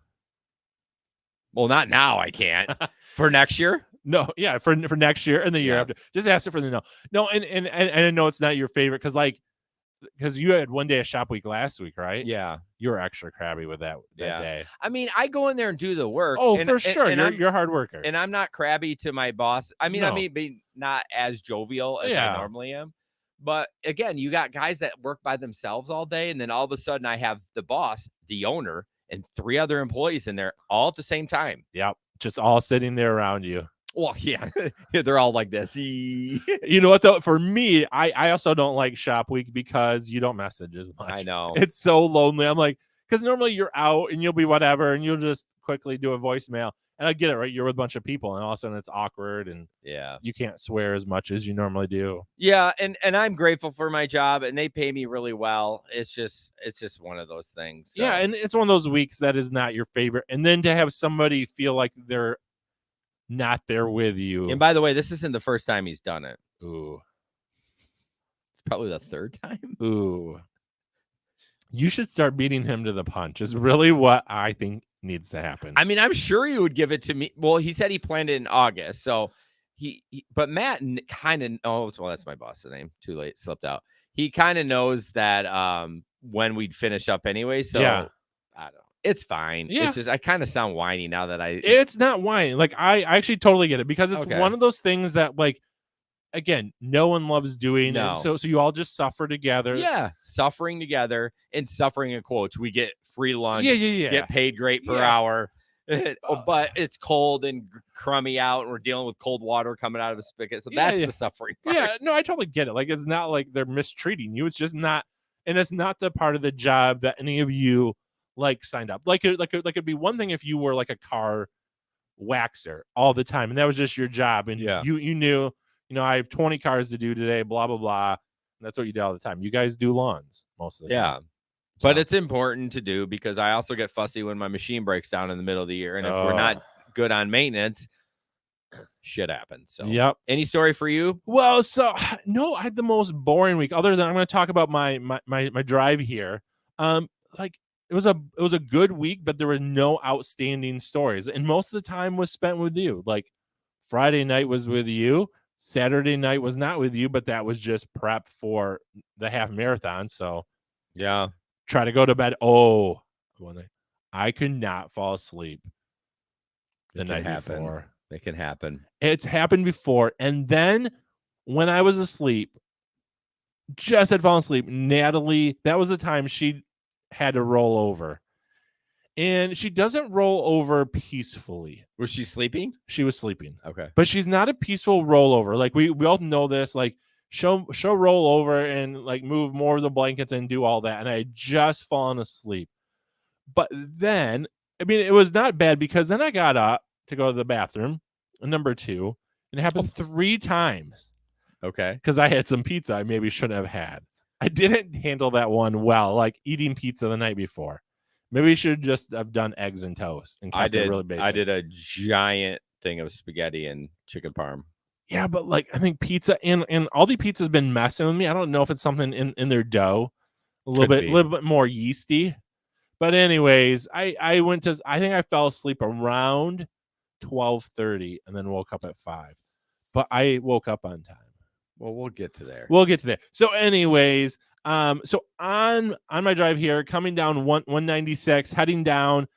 Well, not now. I can't. For next year? No, yeah, for next year and the year after. Just ask it for the no. And I know it's not your favorite because you had one day of shop week last week, right? Yeah. You were extra crabby with that day. I mean, I go in there and do the work. Oh, for sure. You're a hard worker. And I'm not crabby to my boss. I mean, being not as jovial as I normally am. But again, you got guys that work by themselves all day. And then all of a sudden I have the boss, the owner, and 3 other employees in there all at the same time. Yep. Just all sitting there around you. Well, yeah. They're all like this. You know what, though? For me, I also don't like shop week because you don't message as much. I know. It's so lonely. I'm like, because normally you're out and you'll be whatever, and you'll just quickly do a voicemail. And I get it, right? You're with a bunch of people, and all of a sudden it's awkward, and you can't swear as much as you normally do. Yeah, and I'm grateful for my job, and they pay me really well. It's just one of those things. So. Yeah, and it's one of those weeks that is not your favorite, and then to have somebody feel like they're not there with you. And by the way, this isn't the first time he's done it. Ooh, it's probably the 3rd time. Ooh, you should start beating him to the punch. Is really what I think needs to happen. I mean, I'm sure he would give it to me. Well, he said he planned it in August, so but Matt kind of knows. Well, that's my boss's name. Too late, slipped out. He kind of knows that when we'd finish up anyway. So I don't know. It's fine. Yeah. It's just I kind of sound whiny now that It's not whiny. Like I actually totally get it because it's one of those things that like. Again, no one loves doing it. So you all just suffer together. Yeah. Suffering together and suffering in quotes. We get free lunch. Yeah. Get paid great per hour. But it's cold and crummy out, and we're dealing with cold water coming out of a spigot. So that's the suffering part. Yeah, no, I totally get it. Like it's not like they're mistreating you. It's just not, and it's not the part of the job that any of you like signed up. Like it'd be one thing if you were like a car waxer all the time, and that was just your job, and you knew. I have 20 cars to do today, blah, blah, blah. And that's what you do all the time. You guys do lawns most of the time. But it's important to do because I also get fussy when my machine breaks down in the middle of the year. And if we're not good on maintenance, shit happens. So, any story for you? Well, so no, I had the most boring week other than I'm going to talk about my drive here. Like it was a good week, but there were no outstanding stories. And most of the time was spent with you. Like Friday night was with you. Saturday night was not with you, but that was just prep for the half marathon. So, try to go to bed. Oh, I could not fall asleep the night before. It can happen. It's happened before. And then when I was asleep, just had fallen asleep, Natalie, that was the time she had to roll over. And she doesn't roll over peacefully. Was she sleeping? She was sleeping. Okay. But she's not a peaceful rollover. Like we all know this. Like she'll roll over and like move more of the blankets and do all that. And I had just fallen asleep. But then, I mean, it was not bad because then I got up to go to the bathroom, number 2. And it happened 3 times. Okay. Because I had some pizza I maybe shouldn't have had. I didn't handle that one well, like eating pizza the night before. Maybe you should just have done eggs and toast. And I did. Really basic. I did a giant thing of spaghetti and chicken parm. Yeah, but like I think pizza and Aldi pizza's been messing with me. I don't know if it's something in their dough, a little bit more yeasty. But anyways, I went to. I think I fell asleep around 12:30 and then woke up at 5. But I woke up on time. Well, we'll get to there. So anyways, So on my drive here, coming down 196, heading down,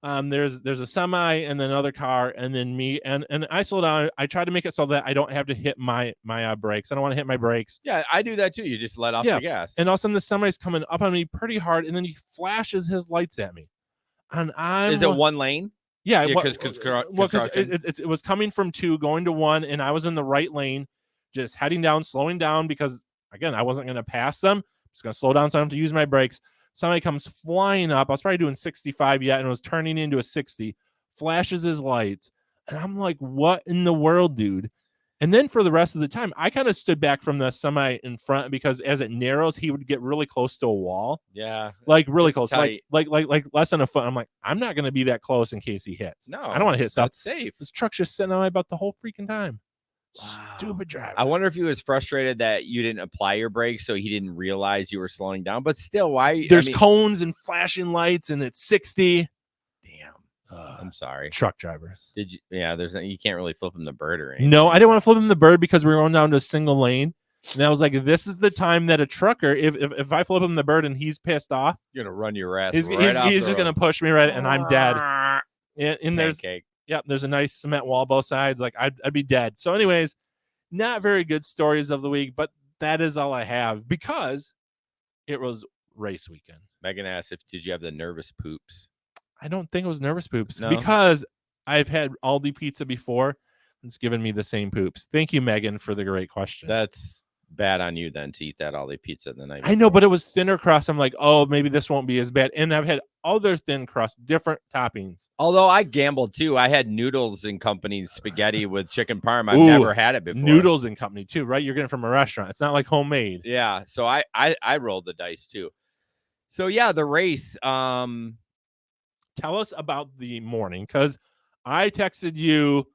there's a semi and then another car and then me, and I slow down. I try to make it so that I don't have to hit my brakes. I don't want to hit my brakes. Yeah, I do that too. You just let off Yeah. the gas. And all of a sudden the semi's coming up on me pretty hard, and then he flashes his lights at me. And Is it one lane? Yeah, Yeah, because it was coming from 2 going to 1, and I was in the right lane, just heading down, slowing down because again I wasn't going to pass them. I'm just going to slow down so I don't have to use my brakes. Somebody comes flying up. I was probably doing 65 yet, and it was turning into a 60. Flashes his lights, and I'm like, "What in the world, dude?" And then for the rest of the time, I kind of stood back from the semi in front because as it narrows, he would get really close to a wall. Yeah, like really it's close, tight. like less than a foot. I'm like, I'm not going to be that close in case he hits. No, I don't want to hit stuff. That's safe. This truck's just sitting on my butt the whole freaking time. Wow. Stupid driver. I wonder if he was frustrated that you didn't apply your brakes, so he didn't realize you were slowing down. But still, why? There's cones and flashing lights, and it's 60. Damn. I'm sorry. Truck drivers. Did you? Yeah, you can't really flip him the bird or anything. No, I didn't want to flip him the bird because we were going down to a single lane. And I was like, this is the time that a trucker, if I flip him the bird and he's pissed off, You're gonna run your ass. he's right off just the going to push me right, and I'm dead. And Pancake. there's a nice cement wall both sides. Like I'd be dead. So anyways, not very good stories of the week, but that is all I have because it was race weekend. Megan asked did you have the nervous poops? I don't think it was nervous poops No? because I've had Aldi pizza before. It's given me the same poops. Thank you, Megan, for the great question. That's bad on you then to eat that Aldi pizza the night I know, before. but it was thinner crust. I'm like, oh, maybe this won't be as bad. And I've had other thin crust, different toppings. Although I gambled too. I had Noodles and Company spaghetti with chicken parm. I've Ooh, never had it before. Noodles and Company too, right? You're getting it from a restaurant. It's not like homemade. Yeah. So I rolled the dice too. So yeah, the race. Tell us about the morning, because I texted you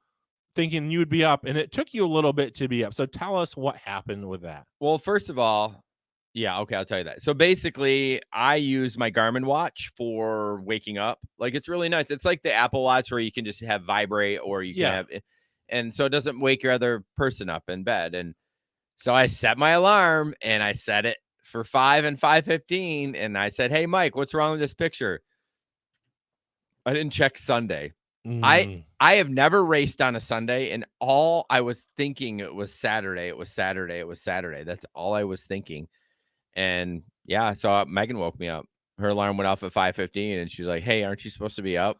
thinking you'd be up, and it took you a little bit to be up. So tell us what happened with that. Well, first of all, yeah, okay, I'll tell you that. So basically, I use my Garmin watch for waking up. Like, it's really nice. It's like the Apple Watch where you can just have vibrate, or you can have, and so it doesn't wake your other person up in bed. And so I set my alarm, and I set it for 5 and 5:15, and I said, "Hey, Mike, what's wrong with this picture?" I didn't check Sunday. I have never raced on a Sunday, and all I was thinking it was Saturday. It was Saturday. It was Saturday. That's all I was thinking. And yeah, so Megan woke me up. Her alarm went off at 5:15, and she's like, "Hey, aren't you supposed to be up?"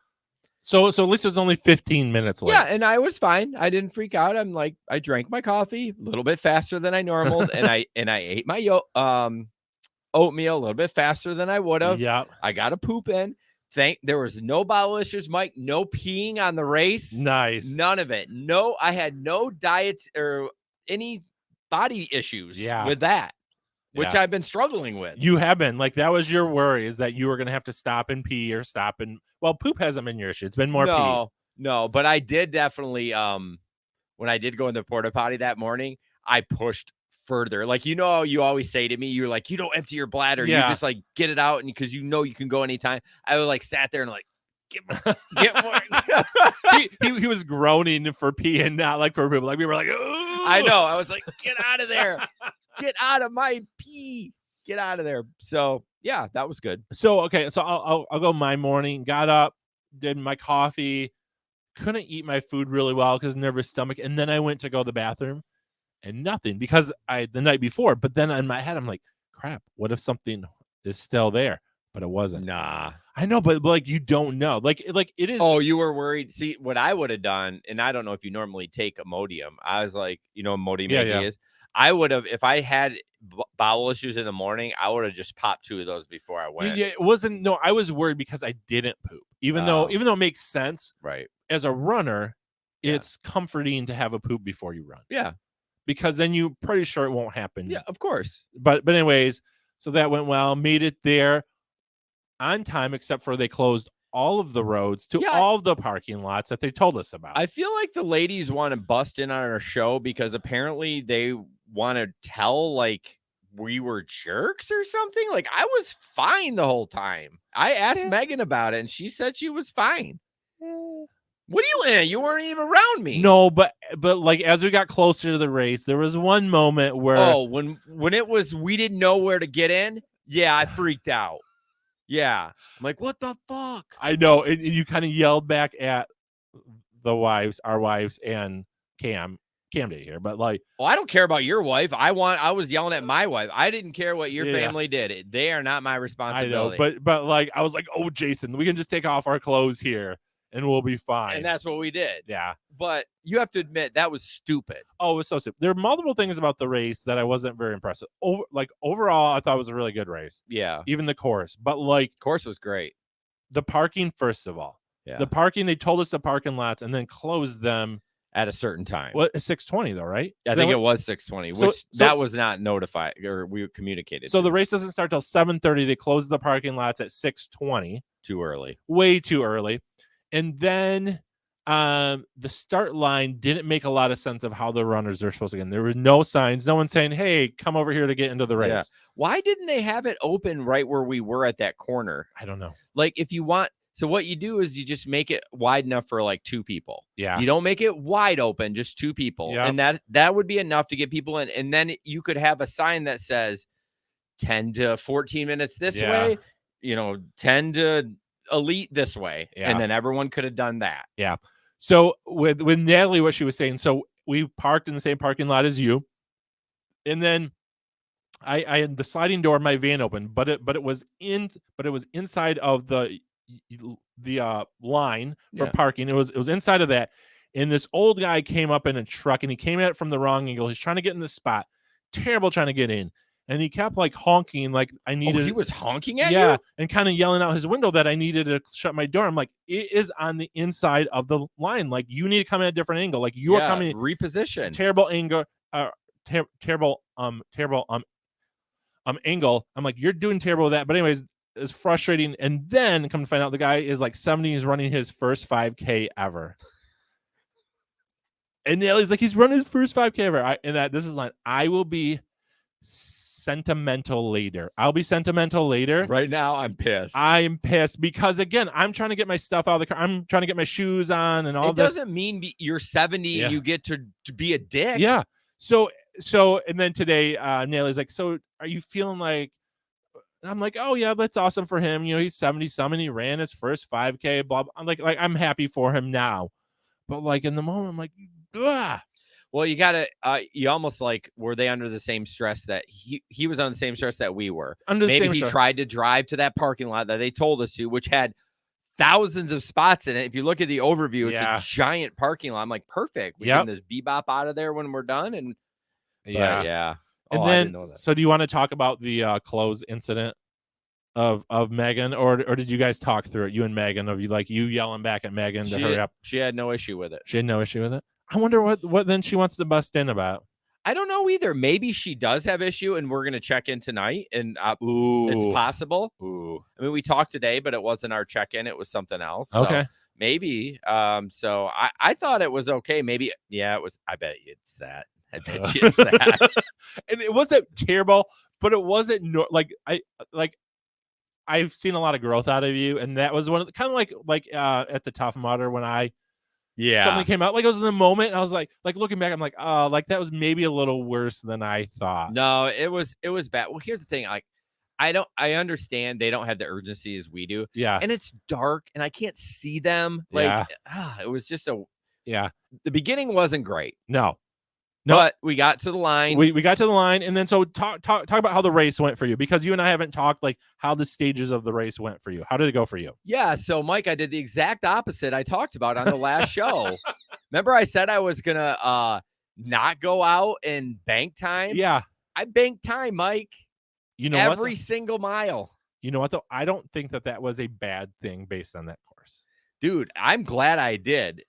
So at least it was only 15 minutes late. Yeah, and I was fine. I didn't freak out. I'm like, I drank my coffee a little bit faster than I normally, and I ate my oatmeal a little bit faster than I would have. Yeah, I got a poop in. There was no bowel issues, Mike. No peeing on the race. nice. None of it. No, I had no diet or any body issues with that, which I've been struggling with. You have been, like, that was your worry, is that you were going to have to stop and pee or stop and, well, poop hasn't been your issue. It's been more pee. No, but I did definitely, when I did go in the porta potty that morning, I pushed further. Like, you always say to me, you're like, you don't empty your bladder. You just like get it out, and because you can go anytime. I would like sat there and like, get more. he was groaning for pee and not like for people. Like, we were like, ooh. I know. I was like, get out of there. Get out of my pee. Get out of there. So yeah, that was good. So okay, so I'll go my morning. Got up, did my coffee, couldn't eat my food really well because nervous stomach, and then I went to go to the bathroom, and nothing because the night before. But then in my head, I'm like, crap. What if something is still there? But it wasn't. Nah, I know, but like you don't know. Like it is. Oh, you were worried. See, what I would have done, and I don't know if you normally take Imodium. I was like, Imodium is. I would have, if I had bowel issues in the morning, I would have just popped 2 of those before I went. Yeah, it wasn't. No, I was worried because I didn't poop. Even though it makes sense. Right. As a runner, it's comforting to have a poop before you run. Yeah. Because then you're pretty sure it won't happen. Yeah, of course. But anyways, so that went well. Made it there on time, except for they closed all of the roads to all the parking lots that they told us about. I feel like the ladies want to bust in on our show because apparently they want to tell like we were jerks or something. Like, I was fine the whole time. I asked Megan about it, and she said she was fine. What do you? You weren't even around me. No, but like as we got closer to the race, there was one moment where when it was we didn't know where to get in. Yeah, I freaked out. Yeah, I'm like, what the fuck? I know, and you kind of yelled back at our wives, and Cam did here, but like, I don't care about your wife. I was yelling at my wife. I didn't care what your Yeah. family did. They are not my I responsibility. know, but like I was like, oh, Jason, we can just take off our clothes here and we'll be fine. And that's what we did. Yeah. But you have to admit that was stupid. Oh, it was so stupid. There are multiple things about the race that I wasn't very impressed with. Overall, I thought it was a really good race. Yeah. Even the course, but like Course was great. the parking, first of all. Yeah. The parking, they told us the parking lots and then closed them at a certain time. What, 6:20 though, right? I think it was 6:20, which that was not notified or we communicated. So the race doesn't start till 7:30. They close the parking lots at 6:20. Too early. Way too early. And then the start line didn't make a lot of sense of how the runners are supposed to get in. There were no signs, no one saying, hey, come over here to get into the race. Yeah. Why didn't they have it open right where we were at that corner? I don't know. Like if you want, so what you do is you just make it wide enough for like two people. Yeah. You don't make it wide open, just two people. Yeah. And that would be enough to get people in. And then you could have a sign that says 10 to 14 minutes this way, 10 to elite this way. Yeah. And then everyone could have done that. Yeah. So with Natalie, what she was saying, so we parked in the same parking lot as you. And then I had the sliding door of my van open, but it was inside of the line for parking. It was inside of that. And this old guy came up in a truck and he came at it from the wrong angle. He's trying to get in the spot. Terrible trying to get in. And he kept like honking, like I needed. He was honking at you? And kind of yelling out his window that I needed to shut my door. I'm like, it is on the inside of the line. Like you need to come at a different angle. Like you are coming reposition. Terrible angle. Terrible angle. I'm like, you're doing terrible with that. But anyways, it's frustrating. And then come to find out the guy is like 70. He's running his first 5K ever. And Natalie's like, he's running his first 5K ever. This is like, I will be sentimental later. I'll be sentimental later. Right now, I'm pissed. I'm pissed because again, I'm trying to get my stuff out of the car. I'm trying to get my shoes on and all this. It doesn't mean you're 70 and you get to be a dick. Yeah. So and then today, Natalie's like, so are you feeling like? And I'm like, oh yeah, that's awesome for him. He's 70-something. He ran his first 5K. Blah, blah. I'm like I'm happy for him now. But like in the moment, I'm like, ugh. Well, you gotta. You almost like were they under the same stress that he was on the same stress that we were. Maybe he tried to drive to that parking lot that they told us to, which had thousands of spots in it. If you look at the overview, it's a giant parking lot. I'm like, perfect. We can just bebop out of there when we're done. And yeah. And then, so do you want to talk about the clothes incident of Megan, or did you guys talk through it? You and Megan, of you yelling back at Megan to hurry up? She had no issue with it. She had no issue with it. I wonder what then she wants to bust in about. I don't know either. Maybe she does have issue, and we're gonna check in tonight. And it's possible. Ooh. I mean, we talked today, but it wasn't our check-in. It was something else. So okay. Maybe. So I thought it was okay. Maybe. Yeah, it was. I bet it's that. I bet you it's that. And it wasn't terrible, but it wasn't I've seen a lot of growth out of you, and that was one of the kind of like at the Tough Mudder when something came out, like it was in the moment, and I was like looking back, I'm like, oh, like that was maybe a little worse than I thought. No, it was bad. Well, here's the thing, like I understand they don't have the urgency as we do. Yeah. And it's dark and I can't see them. Like it was just the beginning wasn't great. No. But we got to the line. We got to the line, and then so talk about how the race went for you, because you and I haven't talked like how the stages of the race went for you. How did it go for you? Yeah, so Mike, I did the exact opposite I talked about on the last show. Remember I said I was gonna not go out and bank time? Yeah. I banked time, Mike. You know every single mile. You know what though? I don't think that was a bad thing based on that course. Dude, I'm glad I did.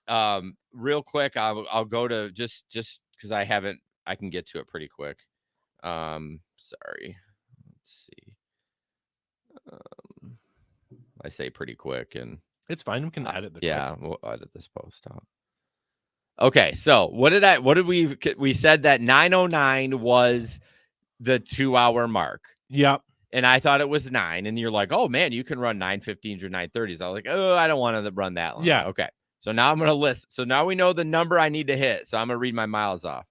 Real quick, I'll go to just because I can get to it pretty quick. Sorry. Let's see. I say pretty quick, and it's fine. We can edit the we'll edit this post out. Okay, so what did we said that 9:09 was the 2-hour mark. Yep. And I thought it was 9, and you're like, oh man, you can run 9:15s or 9:30s. I was like, oh, I don't want to run that long. Yeah. Okay. So now I'm going to list. So now we know the number I need to hit. So I'm going to read my miles off.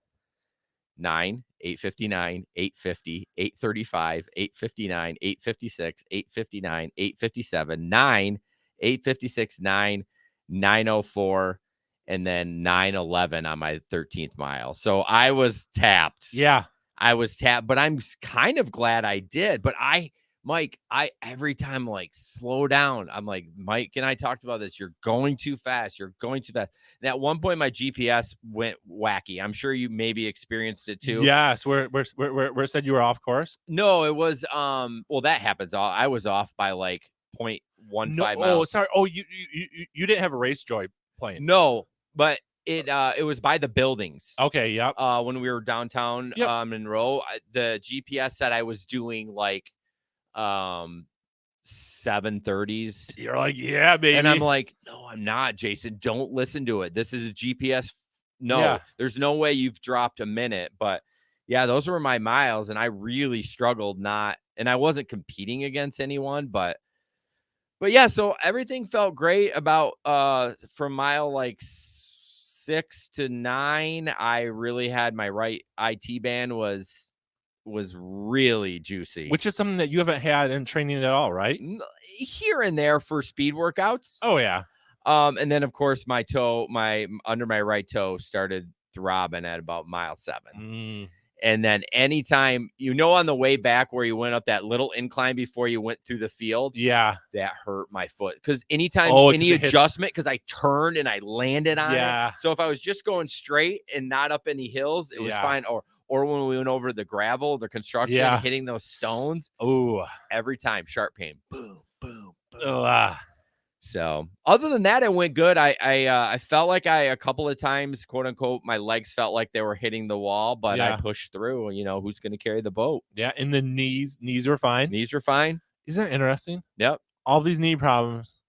9, 859, 850, 835, 859, 856, 859, 857, 9, 856, 9, 904, and then 911 on my 13th mile. So I was tapped. Yeah. I was tapped, but I'm kind of glad I did. But Mike, every time like slow down. I'm like, Mike and I talked about this. You're going too fast. You're going too fast. And at one point, my GPS went wacky. I'm sure you maybe experienced it too. Yes. Where said you were off course? No, it was well, that happens. I was off by like 0.15 No. miles. Oh, sorry. Oh, you didn't have a race joy playing. No, but it was by the buildings. Okay. Yep. When we were downtown Monroe, the GPS said I was doing like 730s. You're like, yeah, baby. And I'm like, no, I'm not, Jason. Don't listen to it. This is a GPS. No, there's no way you've dropped a minute. But yeah, those were my miles. And I really struggled and I wasn't competing against anyone, but yeah, so everything felt great about from mile like 6 to 9. I really had my right IT band was really juicy, which is something that you haven't had in training at all, right? Here and there for speed workouts. Oh yeah. And then of course my under my right toe started throbbing at about mile 7. And then anytime, on the way back where you went up that little incline before you went through the field, that hurt my foot. Because anytime any adjustment, because I turned and I landed on it. So if I was just going straight and not up any hills, it was fine. Or when we went over the gravel, the construction, hitting those stones. Oh, every time, sharp pain. Boom, boom, boom. Oh, So other than that, it went good. I felt like a couple of times, quote unquote, my legs felt like they were hitting the wall, but I pushed through. Who's going to carry the boat? Yeah. And the knees were fine. Knees were fine. Isn't that interesting? Yep. All these knee problems.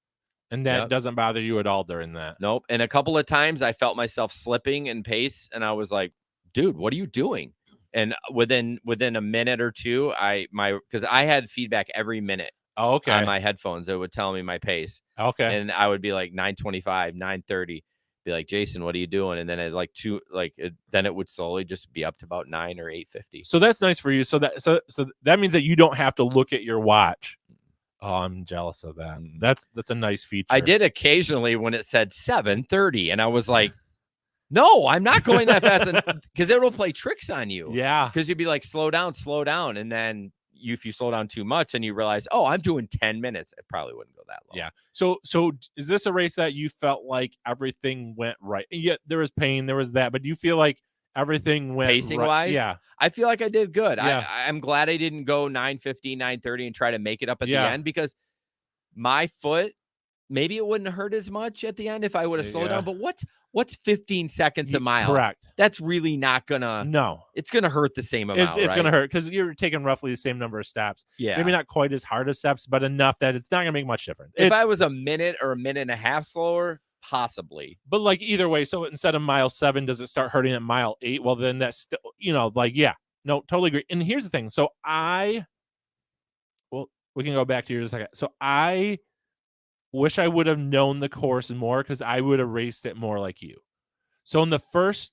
And that doesn't bother you at all during that. Nope. And a couple of times I felt myself slipping in pace and I was like, dude, what are you doing? And within a minute or two, because I had feedback every minute. Oh, okay. On my headphones, it would tell me my pace. Okay. And I would be like 9:25, 9:30. Be like, Jason, what are you doing? And then then it would slowly just be up to about 9 or 8:50. So that's nice for you. So that means that you don't have to look at your watch. Oh, I'm jealous of that. That's a nice feature. I did occasionally when it said 7:30, and I was like, no, I'm not going that fast, because it will play tricks on you. Yeah. Because you'd be like, slow down, and then if you slow down too much and you realize, oh, I'm doing 10 minutes, it probably wouldn't go that long. Yeah. So is this a race that you felt like everything went right? Yeah, there was pain, there was that, but do you feel like everything went pacing right? Wise? Yeah. I feel like I did good. Yeah. I'm glad I didn't go 9:50, 9:30 and try to make it up at the end, because my foot, maybe it wouldn't hurt as much at the end if I would have slowed down. But what's 15 seconds a mile? Correct. That's really not gonna. No, it's gonna hurt the same amount. It's gonna hurt because you're taking roughly the same number of steps. Yeah, maybe not quite as hard of steps, but enough that it's not gonna make much difference. If I was a minute or a minute and a half slower, possibly. But like either way, so instead of mile 7, does it start hurting at mile 8? Well, then that's still, no, totally agree. And here's the thing. So we can go back to yours a second. So I wish I would have known the course more, because I would have raced it more like you. So in the first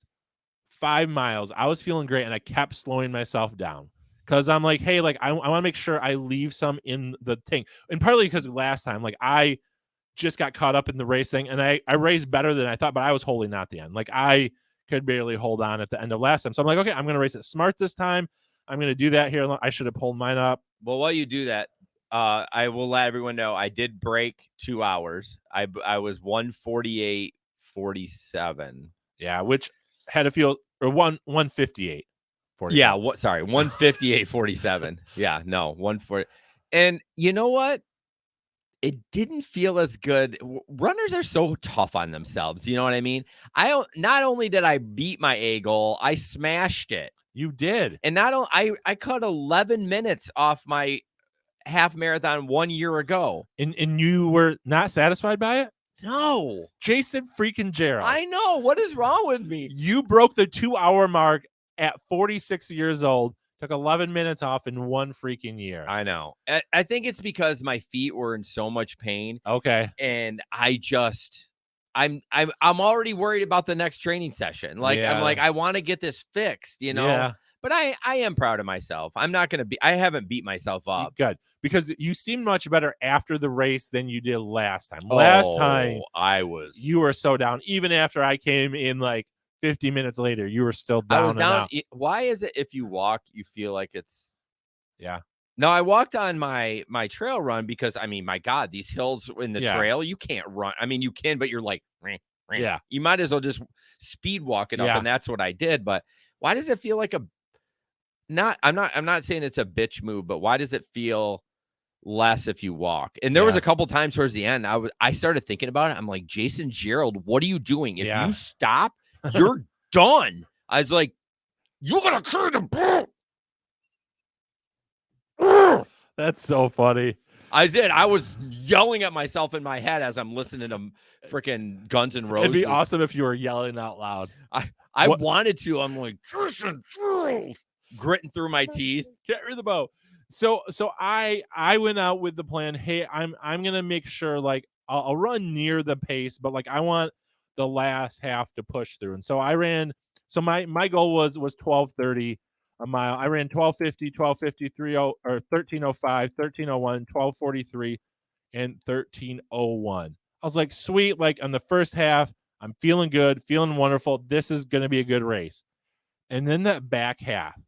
5 miles, I was feeling great, and I kept slowing myself down because I'm like, hey, like I want to make sure I leave some in the tank. And partly because last time, like I just got caught up in the racing, and I raced better than I thought, but I was holding out the end. Like I could barely hold on at the end of last time. So I'm like, okay, I'm going to race it smart this time. I'm going to do that here. I should have pulled mine up. Well, while you do that, I will let everyone know I did break 2 hours. I was 1:48:47. Yeah, which had a field or 1:58. Yeah, 1:58:47. Yeah, no, 1:40. And you know what? It didn't feel as good. Runners are so tough on themselves. You know what I mean? Not only did I beat my A goal, I smashed it. You did. And I cut 11 minutes off my half marathon 1 year ago. And you were not satisfied by it? No. Jason freaking Jarrell. I know. What is wrong with me? You broke the 2-hour mark at 46 years old. Took 11 minutes off in 1 freaking year. I know. I think it's because my feet were in so much pain. Okay. And I'm already worried about the next training session. Like I'm like, I want to get this fixed, you know. Yeah. But I am proud of myself. I'm not gonna be. I haven't beat myself up. Good, because you seemed much better after the race than you did last time. Last time I was. you were so down. Even after I came in like 50 minutes later, you were still down. I was and down. out. Why is it if you walk, you feel like it's? Yeah. No, I walked on my trail run because I mean, my God, these hills in the trail, you can't run. I mean, you can, but you're like, yeah. You might as well just speed walk it up, and that's what I did. But why does it feel like a? I'm not saying it's a bitch move, but why does it feel less if you walk? And there was a couple times towards the end, I started thinking about it. I'm like, Jason Gerald, what are you doing? If you stop, you're done. I was like, you're gonna carry the boat. That's so funny. I did. I was yelling at myself in my head as I'm listening to freaking Guns N' Roses. It'd be awesome if you were yelling out loud. I wanted to. I'm like, Jason Gerald, gritting through my teeth. Carry the boat. So I went out with the plan. Hey, I'm gonna make sure like I'll run near the pace, but like I want the last half to push through. And so I ran. So my goal was 12:30 a mile. I ran 12:50, 12:50, 13:05, 13:01, 12:43, and 13:01. I was like, sweet. Like on the first half, I'm feeling good, feeling wonderful. This is gonna be a good race. And then that back half.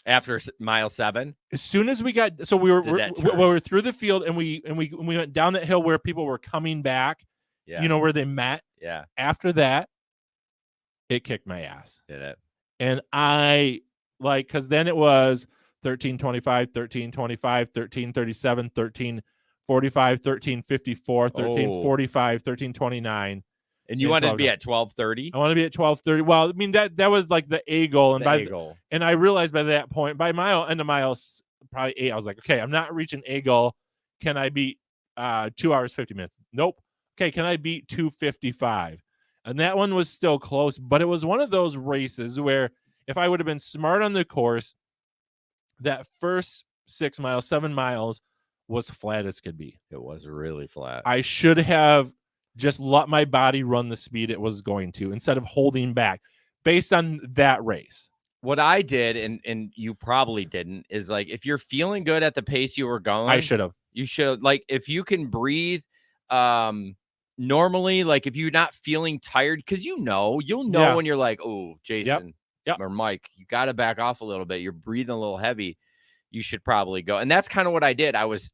After mile 7, as soon as we got, so we were through the field and we went down that hill where people were coming back, you know, where they met. Yeah. After that, it kicked my ass. Did it? And I like, because then it was 13:25, 13:25, 13:37, 13:45, 13:54, 13:45, 13:29. And you wanted to be at 12:30? I want to be at 12:30. Well, I mean that was like the A goal, and and I realized by that point, by end of mile probably 8, I was like, okay, I'm not reaching A goal. Can I beat 2 hours 50 minutes? Nope. Okay, can I beat 2:55? And that one was still close, but it was one of those races where if I would have been smart on the course, that first 6 miles, 7 miles was flat as could be. It was really flat. I should have just let my body run the speed it was going to instead of holding back based on that race. What I did, and you probably didn't, is like if you're feeling good at the pace you were going, I should have. You should, like, if you can breathe normally, like if you're not feeling tired, because you'll know when you're like, oh, Jason or Mike, you got to back off a little bit. You're breathing a little heavy. You should probably go. And that's kind of what I did. I was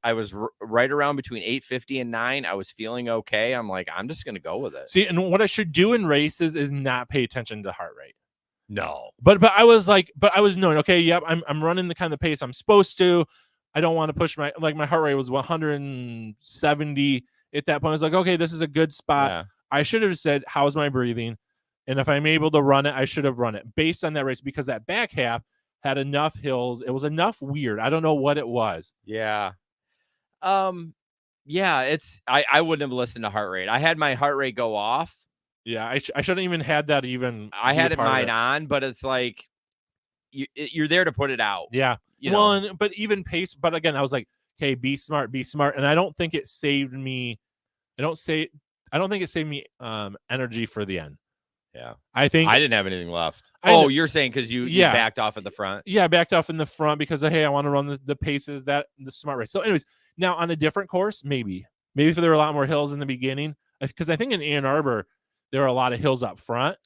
right around between 8:50 and 9. I was feeling okay. I'm like, I'm just going to go with it. See, and what I should do in races is not pay attention to heart rate. No. But I was knowing, okay, yep, I'm running the kind of pace I'm supposed to. I don't want to push my heart rate was 170 at that point. I was like, okay, this is a good spot. Yeah. I should have said, how's my breathing? And if I'm able to run it, I should have run it based on that race, because that back half had enough hills. It was enough weird. I don't know what it was. Yeah. Yeah, I wouldn't have listened to heart rate. I had my heart rate go off. Yeah, I shouldn't even had that even. I had mine on, but it's like you're there to put it out. Yeah. But even pace. But again, I was like, okay, be smart. And I don't think it saved me. I don't think it saved me energy for the end. Yeah. I think I didn't have anything left. You're saying because you backed off at the front? Yeah, I backed off in the front because hey, I want to run the paces the smart race. So anyways, now on a different course, maybe if there were a lot more hills in the beginning, because I think in Ann Arbor there were a lot of hills up front,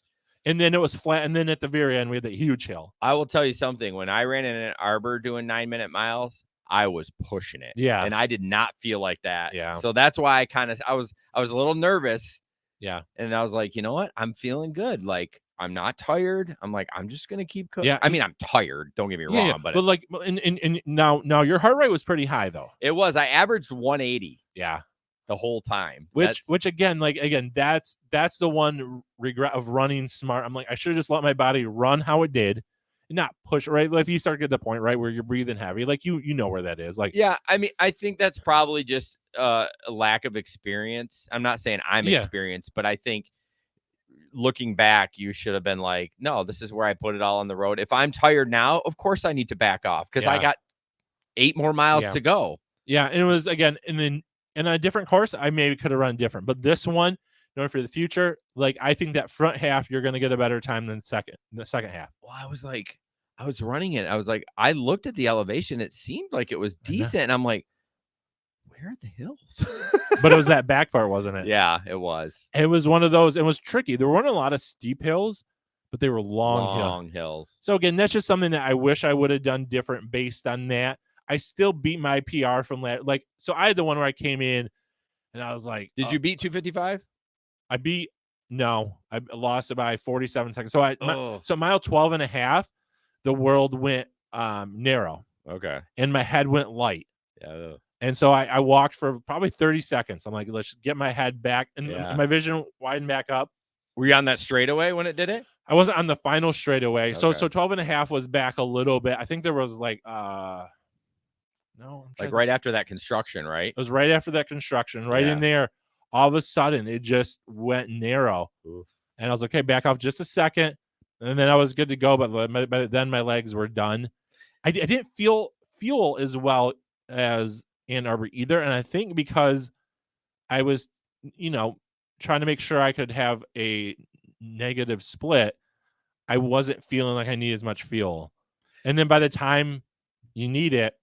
and then it was flat, and then at the very end we had that huge hill. I will tell you something. When I ran in Ann Arbor doing 9-minute miles, I was pushing it. Yeah. And I did not feel like that. Yeah. So that's why I was a little nervous. Yeah. And I was like, you know what? I'm feeling good. Like, I'm not tired. I'm like, I'm just going to keep cooking. Yeah. I mean, I'm tired. Don't get me wrong. But like, and now your heart rate was pretty high though. It was. I averaged 180. Yeah. The whole time. Which again, that's the one regret of running smart. I'm like, I should have just let my body run how it did. Not push, right? Like if you start to get the point, right, where you're breathing heavy, like you know where that is. Like, yeah, I mean, I think that's probably just a lack of experience. I'm not saying I'm experienced, but I think looking back, you should have been like, no, this is where I put it all on the road. If I'm tired now, of course I need to back off because I got 8 more miles to go. Yeah, and it was again, and then in a different course, I maybe could have run different, but this one, knowing for the future, like I think that front half you're going to get a better time than the second half. Well, I was running it. I was like, I looked at the elevation. It seemed like it was decent. And I'm like, where are the hills? But it was that back part, wasn't it? Yeah, it was. It was one of those. It was tricky. There weren't a lot of steep hills, but they were long hills. So again, that's just something that I wish I would have done different based on that. I still beat my PR from that. Like, so I had the one where I came in and I was like, did you beat 255? No, I lost it by 47 seconds. So mile 12 and a half, the world went narrow. Okay. And my head went light. Yeah. And so I walked for probably 30 seconds. I'm like, let's get my head back and my vision widened back up. Were you on that straightaway when it did it? I wasn't on the final straightaway. Okay. So 12 and a half was back a little bit. I think there was like right after that construction, right? It was right after that construction, right in there. All of a sudden, it just went narrow. Oof. And I was like, okay, back off just a second. And then I was good to go. But by then my legs were done. I didn't feel as well as Ann Arbor either. And I think because I was, trying to make sure I could have a negative split, I wasn't feeling like I needed as much fuel. And then by the time you need it,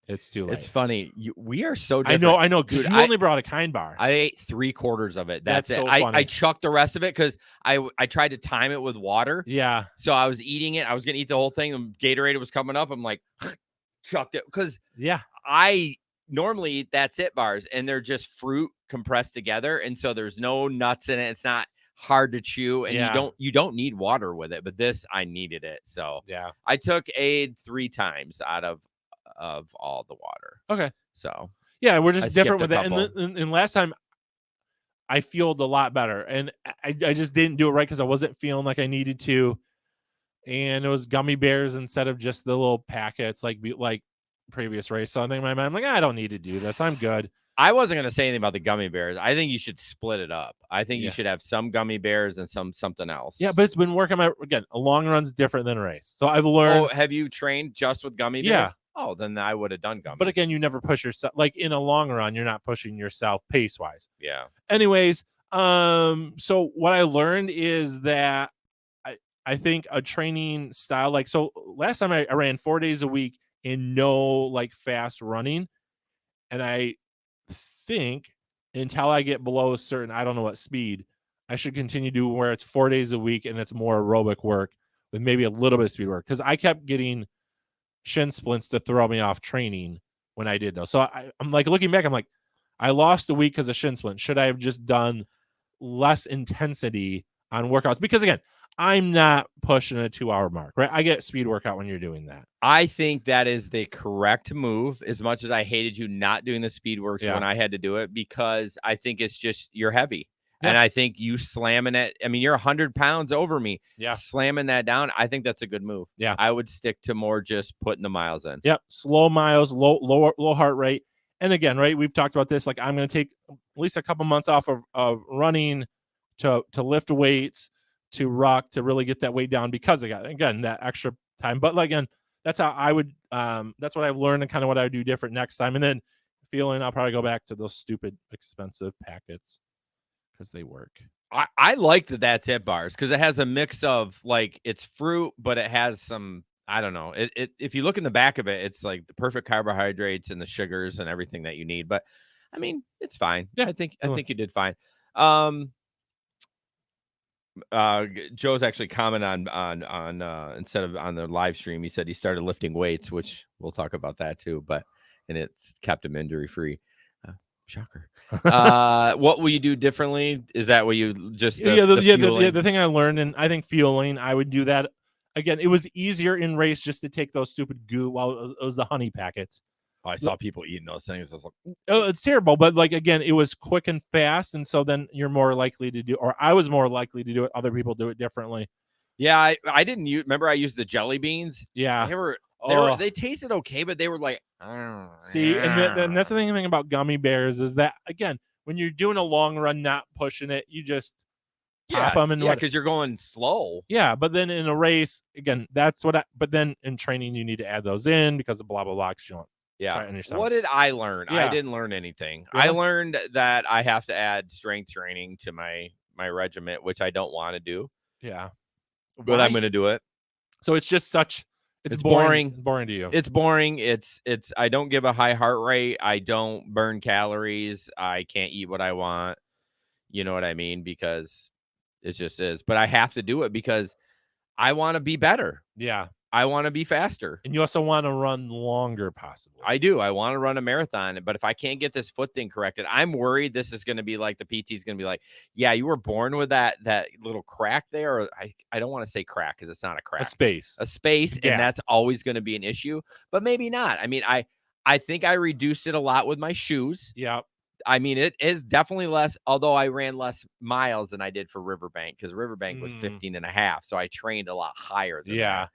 it's too late. It's funny. We are so different. I know. Dude, you only brought a kind bar. I ate 3/4 of it. That's it. So funny. I chucked the rest of it because I tried to time it with water. Yeah. So I was eating it. I was going to eat the whole thing. And Gatorade was coming up. I'm like, chucked it. Because I normally eat That's It bars. And they're just fruit compressed together. And so there's no nuts in it. It's not hard to chew. And you don't need water with it. But this, I needed it. So I took Aid 3 times out of all the water. Okay. So we're just different with that. And last time I fueled a lot better, and I just didn't do it right because I wasn't feeling like I needed to. And it was gummy bears instead of just the little packets like previous race. So I think in my mind, I'm like, I don't need to do this. I'm good. I wasn't going to say anything about the gummy bears. I think you should split it up. I think you should have some gummy bears and something else. Yeah, but it's been working. Again, a long run's different than a race. So I've learned. Oh, have you trained just with gummy bears? Yeah. Oh, then I would have done gummies. But again, you never push yourself. Like in a long run, you're not pushing yourself pace-wise. Yeah. Anyways, so what I learned is that I think a training style, like, so last time I ran 4 days a week in no like fast running. And I think until I get below a certain, I don't know what speed, I should continue to do where it's 4 days a week and it's more aerobic work with maybe a little bit of speed work. Cause I kept getting shin splints to throw me off training when I did those. So I'm like looking back, I'm like, I lost a week because of shin splint. Should I have just done less intensity on workouts? Because again, I'm not pushing a 2-hour mark, right? I get speed workout when you're doing that. I think that is the correct move, as much as I hated you not doing the speed works when I had to do it, because I think it's just, you're heavy. Yeah. And I think you slamming it, I mean, you're 100 pounds over me. Yeah. Slamming that down, I think that's a good move. Yeah. I would stick to more just putting the miles in. Yep. Slow miles, low heart rate. And again, right, we've talked about this. Like, I'm going to take at least a couple months off of running to lift weights, to ruck, to really get that weight down, because again, that extra time. But again, that's how I would, that's what I've learned and kind of what I would do different next time. And then feeling I'll probably go back to those stupid expensive packets because they work. I like the That's It bars because it has a mix of, like, it's fruit, but it has some, I don't know. It if you look in the back of it, it's like the perfect carbohydrates and the sugars and everything that you need. But I mean, it's fine. Yeah, I think you did fine. Joe's actually commented on instead of on the live stream, he said he started lifting weights, which we'll talk about that too, and it's kept him injury free. Shocker. What will you do differently? Is that what you just the thing I learned, and I think fueling, I would do that again. It was easier in race just to take those stupid goo while it was the honey packets. Oh, I saw people eating those things. I was like, oh, it's terrible. But like, again, it was quick and fast. And so then you're more likely to do, or I was more likely to do it. Other people do it differently. Yeah. I didn't remember I used the jelly beans. Yeah. They tasted okay, but they were like, see, and that's the thing about gummy bears is that, again, when you're doing a long run, not pushing it, you just pop them and because you're going slow. Yeah. But then in a race, again, but then in training, you need to add those in because of blah, blah, blah. 'Cause you don't Yeah. Try it on your stomach. What did I learn? I Yeah. didn't learn anything. Yeah. I learned that I have to add strength training to my regiment, which I don't want to do, Yeah. but I'm going to do it. So it's just it's boring. boring to you. It's boring. It's I don't give a high heart rate. I don't burn calories. I can't eat what I want. You know what I mean? Because it just is. But I have to do it because I want to be better. Yeah. I want to be faster. And you also want to run longer, possibly. I do. I want to run a marathon, but if I can't get this foot thing corrected, I'm worried this is going to be like the PT is going to be like, yeah, you were born with that little crack there. Or I don't want to say crack because it's not a crack. A space. And that's always going to be an issue, but maybe not. I mean, I think I reduced it a lot with my shoes. Yeah. I mean, it is definitely less, although I ran less miles than I did for Riverbank because Riverbank was 15 and a half. So I trained a lot higher than that.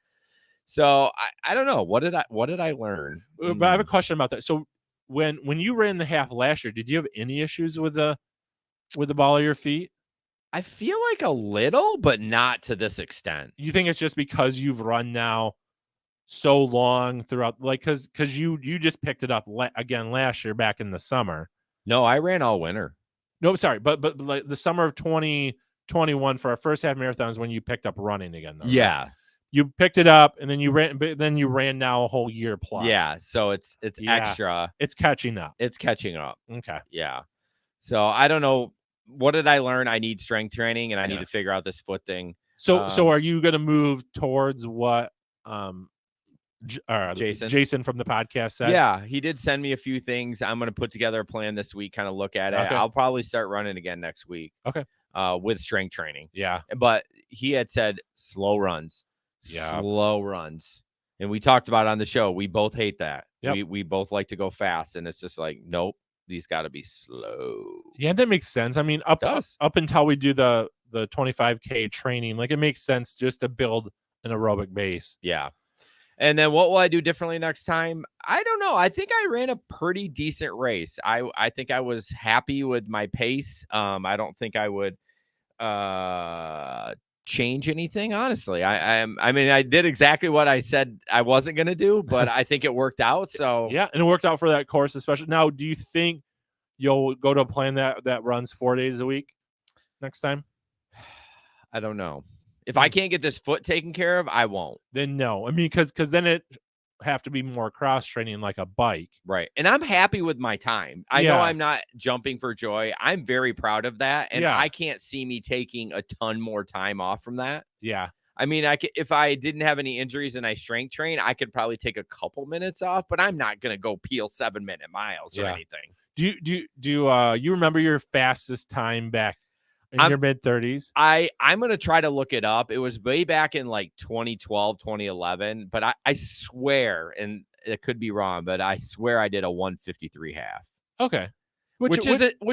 So I don't know. What did I learn? But I have a question about that. So when you ran the half last year, did you have any issues with the ball of your feet? I feel like a little, but not to this extent. You think it's just because you've run now so long throughout, like, because you just picked it up again last year back in the summer. No, I ran all winter. No, sorry, but like the summer of 2021 for our first half marathons when you picked up running again, though. Yeah. Right? You picked it up and then you ran now a whole year plus. Yeah. So it's extra. It's catching up. It's catching up. Okay. Yeah. So I don't know. What did I learn? I need strength training and I need to figure out this foot thing. So are you going to move towards what Jason from the podcast said? Yeah, he did send me a few things. I'm going to put together a plan this week, kind of look at it. Okay. I'll probably start running again next week. Okay. With strength training. Yeah. But he had said slow runs. Yeah. Slow runs. And we talked about it on the show. We both hate that. Yep. We both like to go fast. And it's just like, nope, these got to be slow. Yeah, that makes sense. I mean, up until we do the 25K training, like it makes sense just to build an aerobic base. Yeah. And then what will I do differently next time? I don't know. I think I ran a pretty decent race. I think I was happy with my pace. I don't think I would change anything, honestly. I mean, I did exactly what I said I wasn't going to do, but I think it worked out. So yeah, and it worked out for that course, especially. Now, do you think you'll go to a plan that runs 4 days a week next time? I don't know. If I can't get this foot taken care of, I won't. Then no. I mean, because then it have to be more cross training like a bike. Right. And I'm happy with my time. I know I'm not jumping for joy. I'm very proud of that. And I can't see me taking a ton more time off from that. Yeah. I mean, if I didn't have any injuries and I strength train, I could probably take a couple minutes off, but I'm not going to go peel 7-minute miles or anything. Do you remember your fastest time back in your mid-30s? I'm going to try to look it up. It was way back in like 2012, 2011, but I swear, and it could be wrong, but I swear I did a 153 half. Okay. Which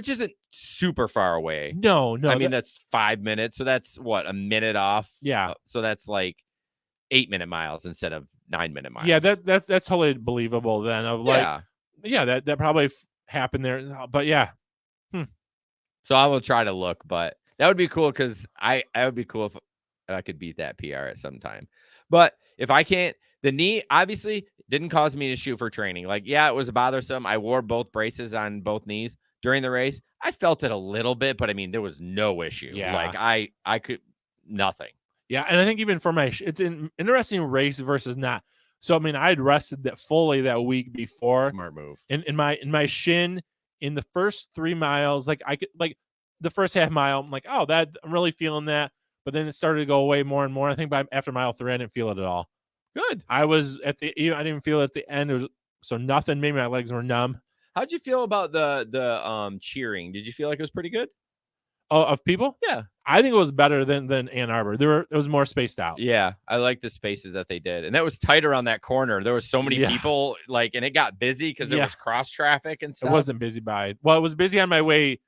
isn't super far away. No. I mean, that's 5 minutes. So that's what, a minute off? Yeah. So that's like 8-minute miles instead of 9-minute miles. Yeah, that's totally believable then. Of like, that probably happened there. But yeah. So I will try to look, but that would be cool because I would be cool if I could beat that PR at some time. But if I can't, the knee obviously didn't cause me to shoot for training. Like, yeah, it was bothersome. I wore both braces on both knees during the race. I felt it a little bit, but I mean, there was no issue. Yeah. Like I could nothing. Yeah, and I think even for it's an interesting race versus not. So I mean, I had rested that fully that week before. Smart move. In my shin in the first 3 miles, like I could like the first half mile, I'm like, oh, that I'm really feeling that. But then it started to go away more and more. I think after mile 3, I didn't feel it at all. Good. I didn't feel it at the end. It was so nothing. Maybe my legs were numb. How'd you feel about the cheering? Did you feel like it was pretty good? Oh, of people? Yeah. I think it was better than Ann Arbor. It was more spaced out. Yeah, I like the spaces that they did. And that was tighter on that corner. There was so many people, like, and it got busy because there was cross traffic and stuff. It wasn't busy it was busy on my way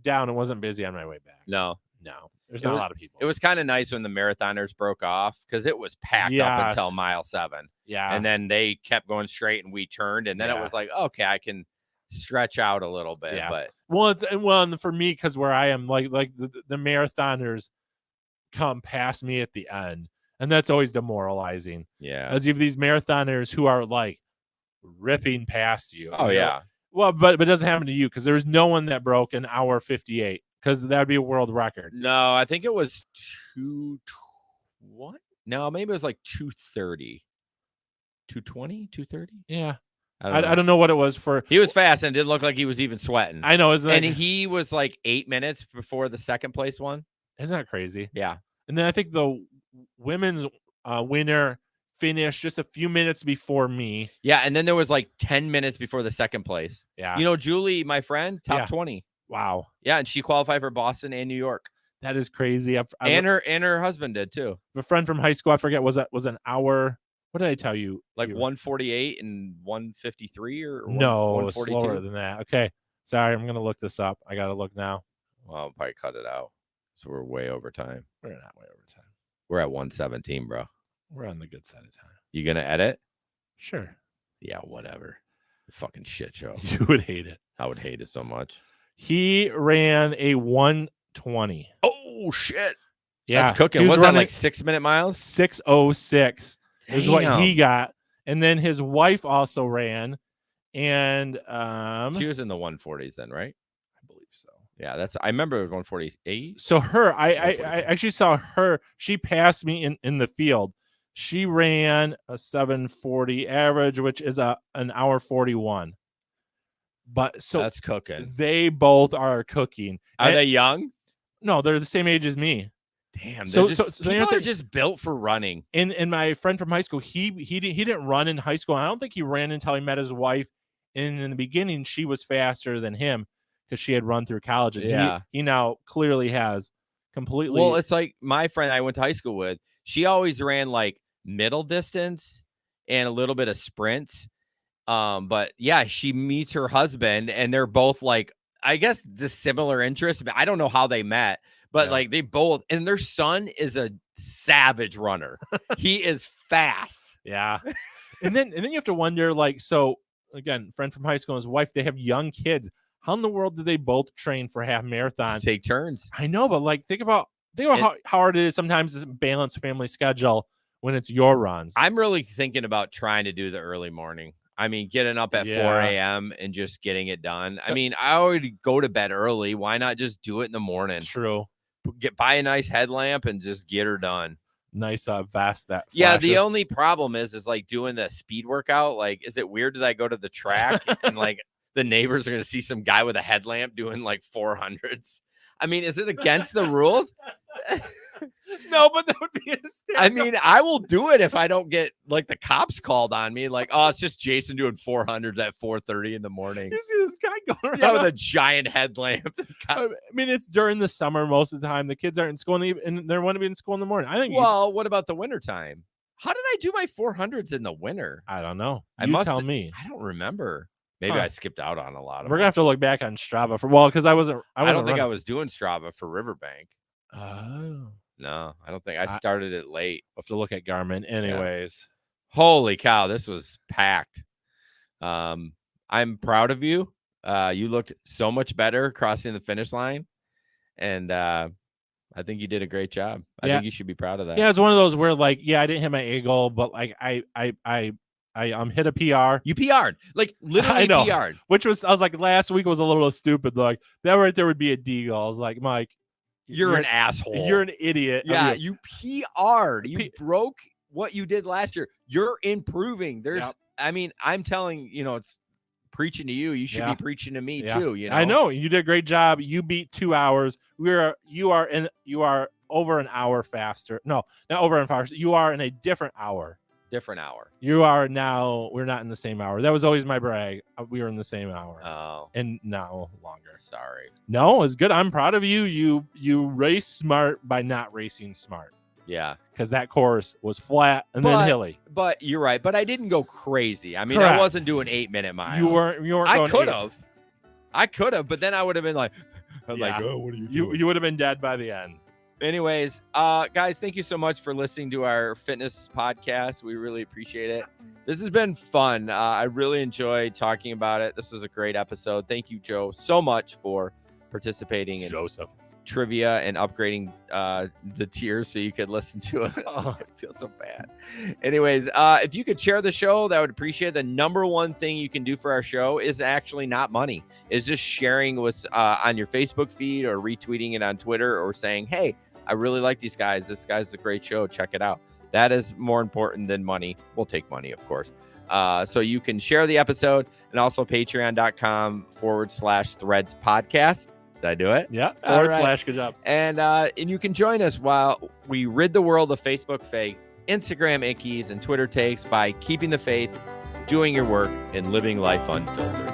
down. It wasn't busy on my way back. No. There's not a lot of people. It was kind of nice when the marathoners broke off because it was packed up until mile 7. Yeah. And then they kept going straight and we turned. And then it was like, okay, I can stretch out a little bit. Yeah. But and for me, because where I am, like the marathoners come past me at the end. And that's always demoralizing. Yeah. As you have these marathoners who are like ripping past you. Oh, you know? yeah. Well, but it doesn't happen to you because there's no one that broke an hour 58 because that would be a world record. No, I think it was 2:20. No, maybe it was like 2:30. 2:20, 2:30. Yeah. I I don't know what it was for. He was fast and didn't look like he was even sweating. I know, isn't that, And he was like 8 minutes before the second place one. isn't that crazy? Yeah. And then I think the women's winner finished just a few minutes before me. Yeah, and then there was like 10 minutes before the second place. Yeah. You know, Julie, my friend, top Yeah. 20. Wow. Yeah, and she qualified for Boston and New York. That is crazy. And her husband did too. A friend from high school, I forget, was an hour. What did I tell you? Like 148 and 153 or no, 142? slower than that. Okay. Sorry, I'm gonna look this up. I gotta look now. Well, I'll probably cut it out. So we're way over time. We're not way over time. We're at 117, bro. We're on the good side of time. You gonna edit? Sure. Yeah, whatever. Fucking shit show. You would hate it. I would hate it so much. He ran a 120. Oh shit. Yeah. That's cooking. He Was that running like 6-minute miles? 6:06 is what he Damn. got. And then his wife also ran. And She was in the 140s then, right? I believe so. Yeah, I remember it was 148. So her, I 145. actually saw her. She passed me in the field. She ran a 7:40 average, which is an hour 41. But so That's cooking. they both are cooking. Are And- they young? No, they're the same age as me. Damn. So- So, so people they're- are just built for running. And my friend from high school, he didn't run in high school. I don't think he ran until he met his wife. And in the beginning, she was faster than him because she had run through college. And Yeah. he now clearly has completely. Well, it's like my friend I went to high school with. She always ran like middle distance and a little bit of sprints. But yeah, she meets her husband and they're both like, I guess just similar interests. But I don't know how they met, but Yeah. like they both, and their son is a savage runner. He is fast. Yeah. and then you have to wonder, like, so again, friend from high school and his wife, they have young kids. How in the world do they both train for half marathon? Take turns. I know, but like think about how hard it is sometimes to balance a family schedule when it's your runs. I'm really thinking about trying to do the early morning. I mean, getting up at 4 a.m. and just getting it done. I mean, I already go to bed early. Why not just do it in the morning? True. Buy a nice headlamp and just get her done. Nice vest that Yeah, the flashes. only problem is like doing the speed workout. Like, is it weird that I go to the track and like the neighbors are going to see some guy with a headlamp doing like 400s? I mean, is it against the rules? No, but that would be hysterical. I mean, I will do it if I don't get like the cops called on me. Like, oh, it's just Jason doing 400s at 4:30 in the morning. you see this guy going Yeah, around. with a giant headlamp. I mean, it's during the summer most of the time. The kids aren't in school and they want to be in school in the morning. I think. Well, what about the wintertime? How did I do my 400s in the winter? I don't know. I You must tell me. I don't remember. Maybe Huh. I skipped out on a lot of We're them. gonna have to look back on Strava because I wasn't. I don't think running. I was doing Strava for Riverbank. Oh, No, I don't think I started it late. we'll have to look at Garmin. Anyways, Holy cow, this was packed. I'm proud of you. You looked so much better crossing the finish line, and I think you did a great job. I Yeah. think you should be proud of that. yeah, it's one of those where like, yeah, I didn't hit my A goal, but like I hit a PR, You PR'd, like literally I know. PR'd. which was I was like last week was a little stupid. Like that right there would be a D goal. I was like, Mike, You're an asshole. You're an idiot. I Yeah, mean, you PR'd. You P- broke what you did last year. You're improving. There's, Yep. I mean, I'm telling it's preaching to you. You should Yeah. be preaching to me Yeah. too. You know, I know you did a great job. You beat 2 hours. You are over an hour faster. No, not over an hour. You are in a different hour. different hour. You are now. We're not in the same hour. That was always my brag. We were in the same hour, Oh, and now longer. sorry. No, it's good. I'm proud of you. You race smart by not racing smart Yeah, because that course was flat and then But- hilly. but you're right. But I didn't go crazy. I mean, Correct. I wasn't doing 8-minute miles. You weren't. I going could eight. have, but then I would have been like, Yeah. oh, what are you doing? You would have been dead by the end. Anyways, guys, thank you so much for listening to our fitness podcast. We really appreciate it. This has been fun. I really enjoyed talking about it. This was a great episode. Thank you, Joe, so much for participating and Joseph. trivia and upgrading the tiers so you could listen to it. Oh. I feel so bad. Anyways, if you could share the show, that would appreciate it. The number one thing you can do for our show is actually not money. Is just sharing with on your Facebook feed or retweeting it on Twitter or saying, hey, I really like these guys. This guy's a great show. Check it out. That is more important than money. We'll take money, of course. So you can share the episode and also patreon.com/threads podcast. Did I do it? Yeah. All right. / good job. And you can join us while we rid the world of Facebook fake, Instagram ickies, and Twitter takes by keeping the faith, doing your work, and living life unfiltered.